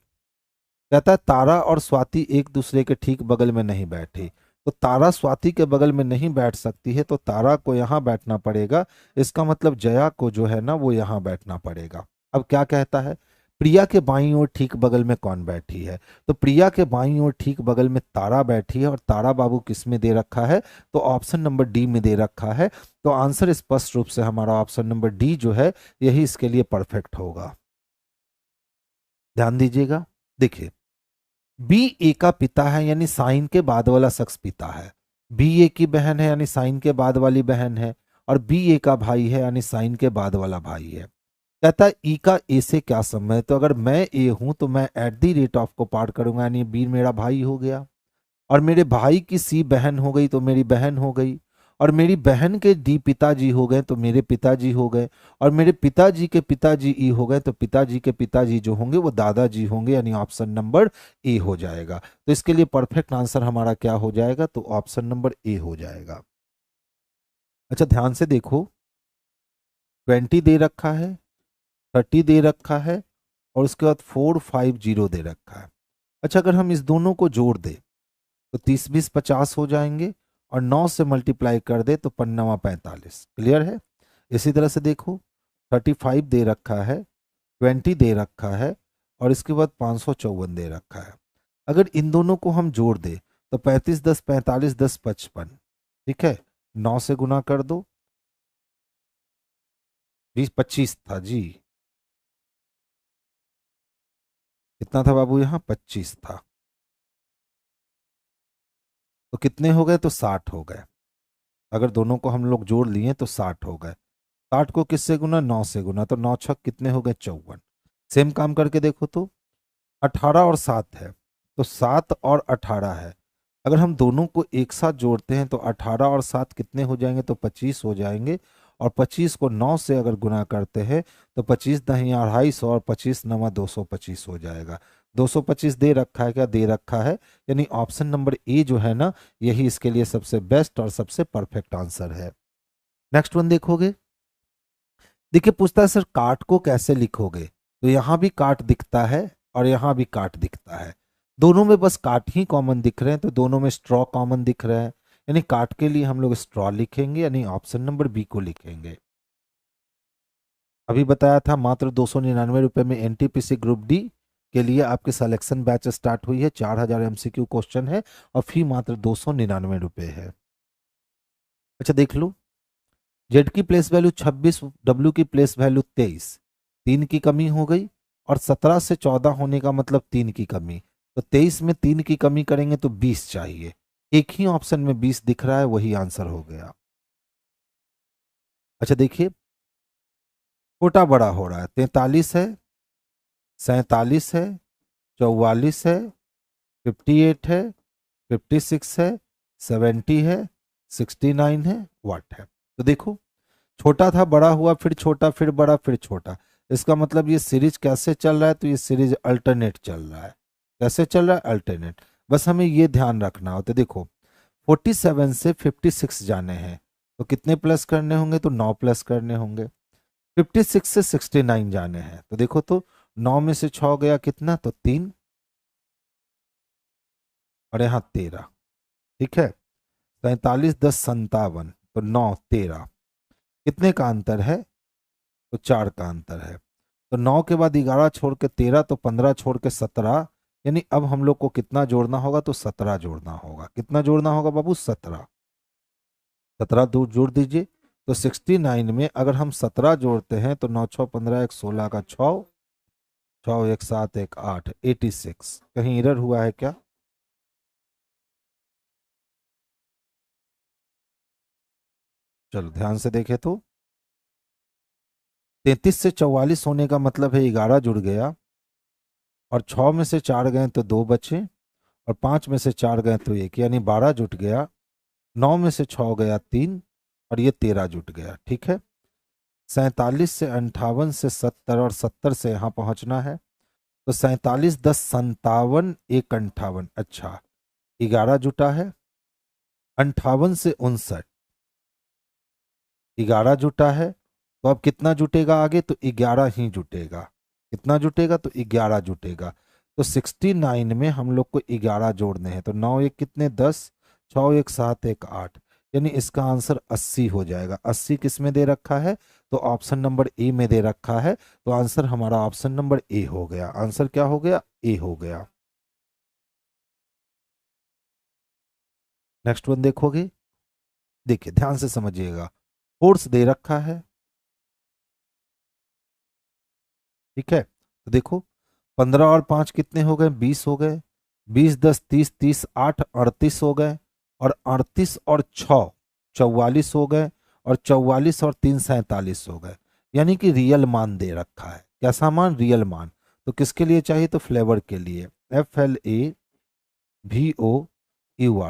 S2: कहता है तारा और स्वाति एक दूसरे के ठीक बगल में नहीं बैठी, तो तारा स्वाति के बगल में नहीं बैठ सकती है, तो तारा को यहाँ बैठना पड़ेगा। इसका मतलब जया को जो है ना, वो यहाँ बैठना पड़ेगा। अब क्या कहता है? प्रिया के बाईं ओर ठीक बगल में कौन बैठी है? तो प्रिया के बाईं ओर ठीक बगल में तारा बैठी है, और तारा बाबू किस में दे रखा है? तो ऑप्शन नंबर डी में दे रखा है। तो आंसर स्पष्ट रूप से हमारा ऑप्शन नंबर डी जो है, यही इसके लिए परफेक्ट होगा। ध्यान दीजिएगा, देखिए, बी ए का पिता है, यानी साइन के बाद वाला शख्स पिता है। बी ए की बहन है, यानी साइन के बाद वाली बहन है। और बी ए का भाई है, यानी साइन के बाद वाला भाई है। कहता है ई का ए से क्या संबंध है? तो अगर मैं ए हूं तो मैं एट द रेट ऑफ को पार करूंगा, यानी बी मेरा भाई हो गया। और मेरे भाई की सी बहन हो गई तो मेरी बहन हो गई। और मेरी बहन के डी पिताजी हो गए तो मेरे पिताजी हो गए। और मेरे पिताजी के पिताजी ई हो गए तो पिताजी के पिताजी जो होंगे वो दादाजी होंगे, यानी ऑप्शन नंबर ए हो जाएगा। तो इसके लिए परफेक्ट आंसर हमारा क्या हो जाएगा? तो ऑप्शन नंबर ए हो जाएगा। अच्छा ध्यान से देखो, 20 दे रखा है, 30 दे रखा है, और उसके बाद 450 दे रखा है। अच्छा, अगर हम इस दोनों को जोड़ दें तो 30 20 50 हो जाएंगे, और 9 से मल्टीप्लाई कर दे तो 5 45। क्लियर है? इसी तरह से देखो, 35 दे रखा है, 20 दे रखा है, और इसके बाद 554 दे रखा है। अगर इन दोनों को हम जोड़ दे तो 35 10 45 10 55, ठीक है, 9 से गुना कर दो, 20 25 था जी, कितना था बाबू, यहाँ 25 था, तो कितने हो गए, तो 60 हो गए। अगर दोनों को हम लोग जोड़ लिए तो 60 हो गए। 60 को किससे गुना, 9 से गुना, तो 9 छक कितने हो गए, 54। सेम काम करके देखो तो 18 और 7 है, तो 7 और 18 है। अगर हम दोनों को एक साथ जोड़ते हैं तो 18 और 7 कितने हो जाएंगे, तो 25 हो जाएंगे। और 25 को 9 से अगर गुना करते हैं तो 25 दही 250 और 25 नमा 225 हो जाएगा। 225 दे रखा है, क्या दे रखा है, यानी ऑप्शन नंबर ए जो है ना, यही इसके लिए सबसे बेस्ट और सबसे परफेक्ट आंसर है। नेक्स्ट वन देखोगे, देखिए पूछता है सर काट को कैसे लिखोगे, तो यहां भी काट दिखता है और यहां भी काट दिखता है, दोनों में बस काट ही कॉमन दिख रहे हैं, तो दोनों में स्ट्रॉ कॉमन दिख रहा है, यानी काट के लिए हम लोग स्ट्रॉ लिखेंगे, यानी ऑप्शन नंबर बी को लिखेंगे। अभी बताया था मात्र 299 रुपए में एनटीपीसी ग्रुप डी के लिए आपके सिलेक्शन बैच स्टार्ट हुई है, 4000 एमसीक्यू क्वेश्चन है और फी मात्र 299 रुपए है। अच्छा देख लो, जेड की प्लेस वैल्यू 26, डब्ल्यू की प्लेस वैल्यू 23, 3 की कमी हो गई, और 17 से 14 होने का मतलब 3 की कमी, तो 23 में 3 की कमी करेंगे तो 20 चाहिए, एक ही ऑप्शन में 20 दिख रहा है, वही आंसर हो गया। अच्छा देखिए, छोटा बड़ा हो रहा है, 43 है, 47 है, 44 है, 58 है, 56 है, 70 है, 69 है, व्हाट है। तो देखो छोटा था बड़ा हुआ, फिर छोटा, फिर बड़ा, फिर छोटा, इसका मतलब ये सीरीज कैसे चल रहा है, तो ये सीरीज अल्टरनेट चल रहा है। कैसे चल रहा है, अल्टरनेट। बस हमें ये ध्यान रखना हो, तो देखो 47 से 56 जाने हैं, तो कितने प्लस करने होंगे, तो 9 प्लस करने होंगे। 56 से 69 जाने हैं, तो देखो तो 9 में से 6 गया कितना, तो 3, और यहाँ 13, ठीक है, 47 10 57, तो 9 13, कितने का अंतर है, तो 4 का अंतर है। तो 9 के बाद 11 छोड़ के 13, तो 15 छोड़ के 17, यानी अब हम लोग को कितना जोड़ना होगा, तो 17 जोड़ना होगा। कितना जोड़ना होगा बाबू, 17। 17 दूर जोड़ दीजिए, तो 69 में अगर हम 17 जोड़ते हैं तो 9 6 15 1 16 का 6, 6 1 7 1 8, 86। कहीं इरर हुआ है क्या, चलो ध्यान से देखें तो 33 से 44 होने का मतलब है 11 जुड़ गया, और 6 में से 4 गए तो 2 बचे, और 5 में से 4 गए तो 1, यानी 12 जुट गया। 9 में से 6 गया 3, और ये 13 जुट गया, ठीक है। 47 से 58 से 70 और 70 से यहाँ पहुंचना है, तो 47 10 57 1 58, अच्छा 11 जुटा है। 58 से 59, 11 जुटा है, तो अब कितना जुटेगा आगे, तो 11 ही जुटेगा। कितना जुटेगा, तो 11 जुटेगा। तो 69 में हम लोग को 11 जोड़ने हैं, तो 9 1 कितने 10, 6 1 7 1 8, यानी इसका आंसर 80 हो जाएगा। 80 किस में दे रखा है, तो ऑप्शन नंबर ए में दे रखा है, तो आंसर हमारा ऑप्शन नंबर ए हो गया। आंसर क्या हो गया, ए हो गया। नेक्स्ट वन देखोगे, देखिए ध्यान से समझिएगा, फोर्स दे रखा है, ठीक है, तो देखो 15 और 5 कितने हो गए, 20 हो गए, 20 10 30, 30 8 38 हो गए, और 38 और 6 44 हो गए, और 44 और 3 47 हो गए, यानी कि रियल मान दे रखा है। कैसा मान, रियल मान। तो किसके लिए चाहिए, तो फ्लेवर के लिए, FLAVOUR,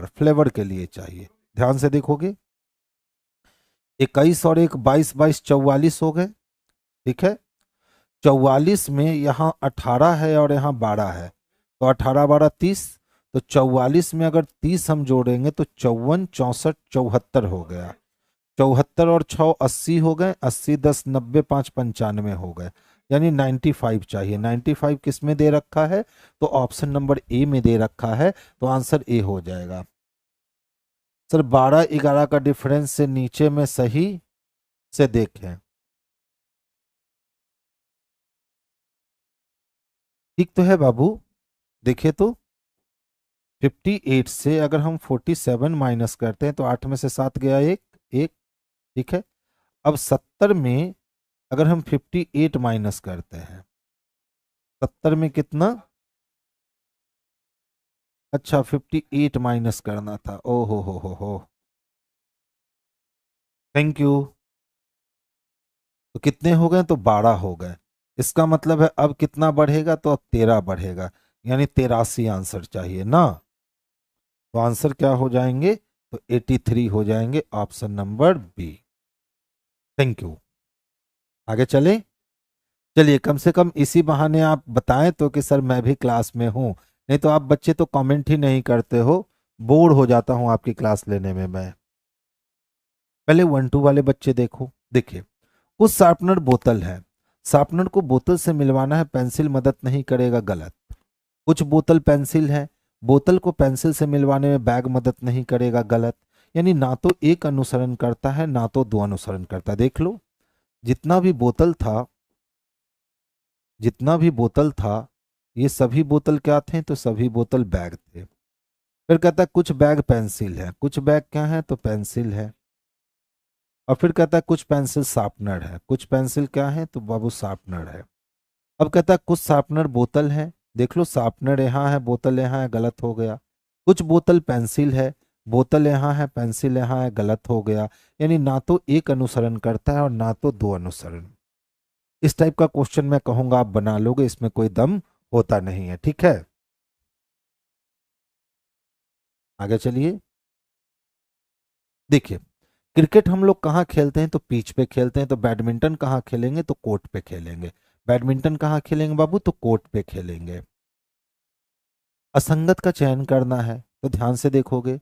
S2: फ्लेवर के लिए चाहिए। ध्यान से देखोगे 21 और 1 22 22 44 हो गए, ठीक है। 44 में यहाँ 18 है और यहाँ 12 है, तो 18 12 30, तो 44 में अगर 30 हम जोड़ेंगे तो 54 64 74 हो गया। 74 और 6 80 हो गए, 80 10 90 5 95 हो गए, यानी 95 चाहिए। 95 किस में दे रखा है, तो ऑप्शन नंबर ए में दे रखा है, तो आंसर ए हो जाएगा। सर 12 11 का डिफरेंस से नीचे में सही से देखें, ठीक तो है बाबू। देखिए तो 58 से अगर हम 47 माइनस करते हैं तो 8 में से 7 गया, एक एक। ठीक है। अब 70 में अगर हम 58 माइनस करते हैं, 70 में कितना? अच्छा 58 माइनस करना था। ओ हो। Thank you. तो कितने हो गए? तो 12 हो गए। इसका मतलब है अब कितना बढ़ेगा? तो अब 13 बढ़ेगा, यानी 83 आंसर चाहिए ना। तो आंसर क्या हो जाएंगे? तो 83 हो जाएंगे, option number B. Thank you. आगे चले। चलिए, कम से कम इसी बहाने आप बताएं तो कि सर मैं भी क्लास में हूं। नहीं तो आप बच्चे तो कमेंट ही नहीं करते हो। बोर हो जाता हूं आपकी क्लास लेने में मैं। पहले 1 2 वाले बच्चे देखो। देखिए, कुछ शार्पनर बोतल है, शार्पनर को बोतल से मिलवाना है, पेंसिल मदद नहीं करेगा, गलत। कुछ बोतल पेंसिल है, बोतल को पेंसिल से मिलवाने में बैग मदद नहीं करेगा, गलत। यानी ना तो एक अनुसरण करता है ना तो दो अनुसरण करता है। देख लो, जितना भी बोतल था, जितना भी बोतल था, ये सभी बोतल क्या थे? तो सभी बोतल बैग थे। फिर कहता है कुछ बैग पेंसिल है, कुछ बैग क्या है? तो पेंसिल है। और फिर कहता है कुछ पेंसिल शार्पनर है, कुछ पेंसिल क्या है? तो बाबू शार्पनर है। अब कहता है कुछ शार्पनर बोतल है, देख लो शार्पनर यहाँ है, बोतल यहाँ है, गलत हो गया। कुछ बोतल पेंसिल है, बोतल यहाँ है, पेंसिल यहाँ है, गलत हो गया। यानी ना तो एक अनुसरण करता है और ना तो दो अनुसरण। इस टाइप का क्वेश्चन मैं कहूंगा आप बना लोगे, इसमें कोई दम होता नहीं है। ठीक है, आगे चलिए। देखिए, क्रिकेट हम लोग कहाँ खेलते हैं? तो पिच पे खेलते हैं। तो बैडमिंटन कहाँ खेलेंगे? तो कोर्ट पे खेलेंगे। बैडमिंटन कहाँ खेलेंगे बाबू? तो कोर्ट पे खेलेंगे। असंगत का चयन करना है, तो ध्यान से देखोगे।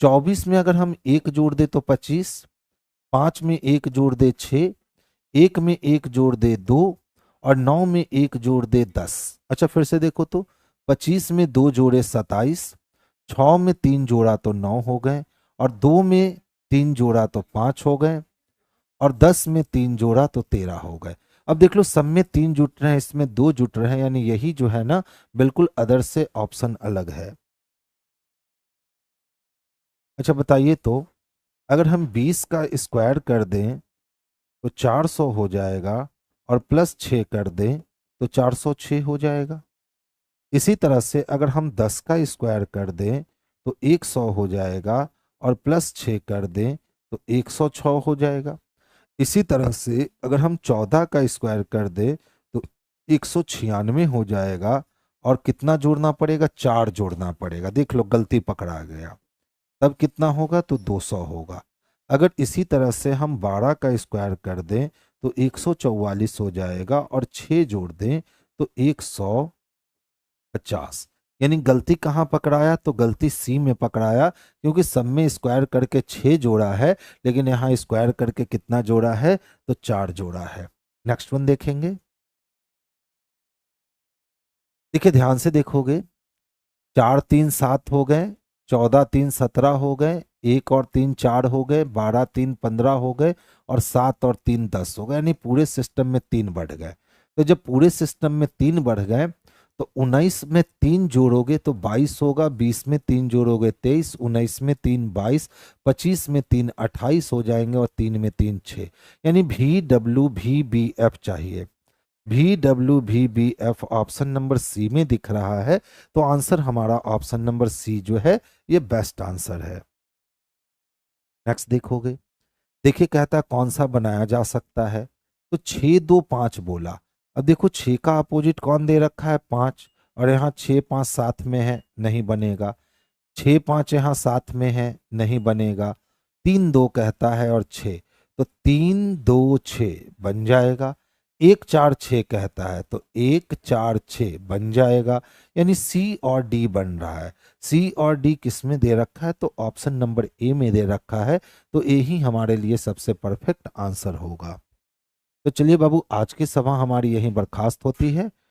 S2: 24 में अगर हम एक जोड़ दे तो 25, 5 में एक जोड़ दे 6, एक में एक जोड़ दे 2, और 9 में एक जोड़ दे 10। अच्छा फिर से देखो तो, 25 में दो जोड़े 27, 6 में तीन जोड़ा तो 9 हो गए, और 2 में तीन जोड़ा तो 5 हो गए, और 10 में तीन जोड़ा तो 13 हो गए। अब देख लो, सब में तीन जुट रहे हैं, इसमें दो जुट रहे हैं, यानी यही जो है ना, बिल्कुल अदर से ऑप्शन अलग है। अच्छा बताइए तो, अगर हम 20 का स्क्वायर कर दें तो 400 हो जाएगा, और प्लस 6 कर दें तो 406 हो जाएगा। इसी तरह से अगर हम 10 का स्क्वायर कर दें तो 100 हो जाएगा, और प्लस 6 कर दें तो 106 हो जाएगा। इसी तरह से अगर हम 14 का स्क्वायर कर दें तो 196 हो जाएगा, और कितना जोड़ना पड़ेगा? 4 जोड़ना पड़ेगा। देख लो, गलती पकड़ा गया। तब कितना होगा? तो 200 होगा। अगर इसी तरह से हम 12 का स्क्वायर कर दें तो 144 हो जाएगा, और 6 जोड़ दें तो 150। यानी गलती कहाँ पकड़ाया? तो गलती सी में पकड़ाया, क्योंकि सब में स्क्वायर करके 6 जोड़ा है, लेकिन यहाँ स्क्वायर करके कितना जोड़ा है? तो 4 जोड़ा है। नेक्स्ट वन देखेंगे। देखिए, ध्यान से देखोगे, 4 3 7 हो गए, 14 3 17 हो गए, एक और 3 4 हो गए, 12 3 15 हो गए, और 7 और 3 10 हो गए। यानी पूरे सिस्टम में 3 बढ़ गए। तो जब पूरे सिस्टम में 3 बढ़ गए, तो 19 में 3 जोड़ोगे तो 22 होगा, 20 में 3 जोड़ोगे 23, 19 में 3 22, 25 में 3 28 हो जाएंगे, और 3 में 3 6। यानी VWVBF चाहिए। VWVBF ऑप्शन नंबर सी में दिख रहा है। तो आंसर हमारा ऑप्शन नंबर सी जो है, ये बेस्ट आंसर है। नेक्स्ट देखोगे। देखिए, कहता है कौन सा बनाया जा सकता है? तो 6 2 5 बोला। अब देखो, 6 का अपोजिट कौन दे रखा है? 5। और यहाँ 6 5 साथ में है, नहीं बनेगा। 6 5 यहाँ साथ में है, नहीं बनेगा। 3 2 कहता है और 6, तो 3 2 6 बन जाएगा। 1 4 6 कहता है, तो 1 4 6 बन जाएगा। यानी सी और डी बन रहा है। सी और डी किस में दे रखा है? तो ऑप्शन नंबर ए में दे रखा है। तो ए ही हमारे लिए सबसे परफेक्ट आंसर होगा। तो चलिए बाबू, आज की सभा हमारी यहीं बर्खास्त होती है।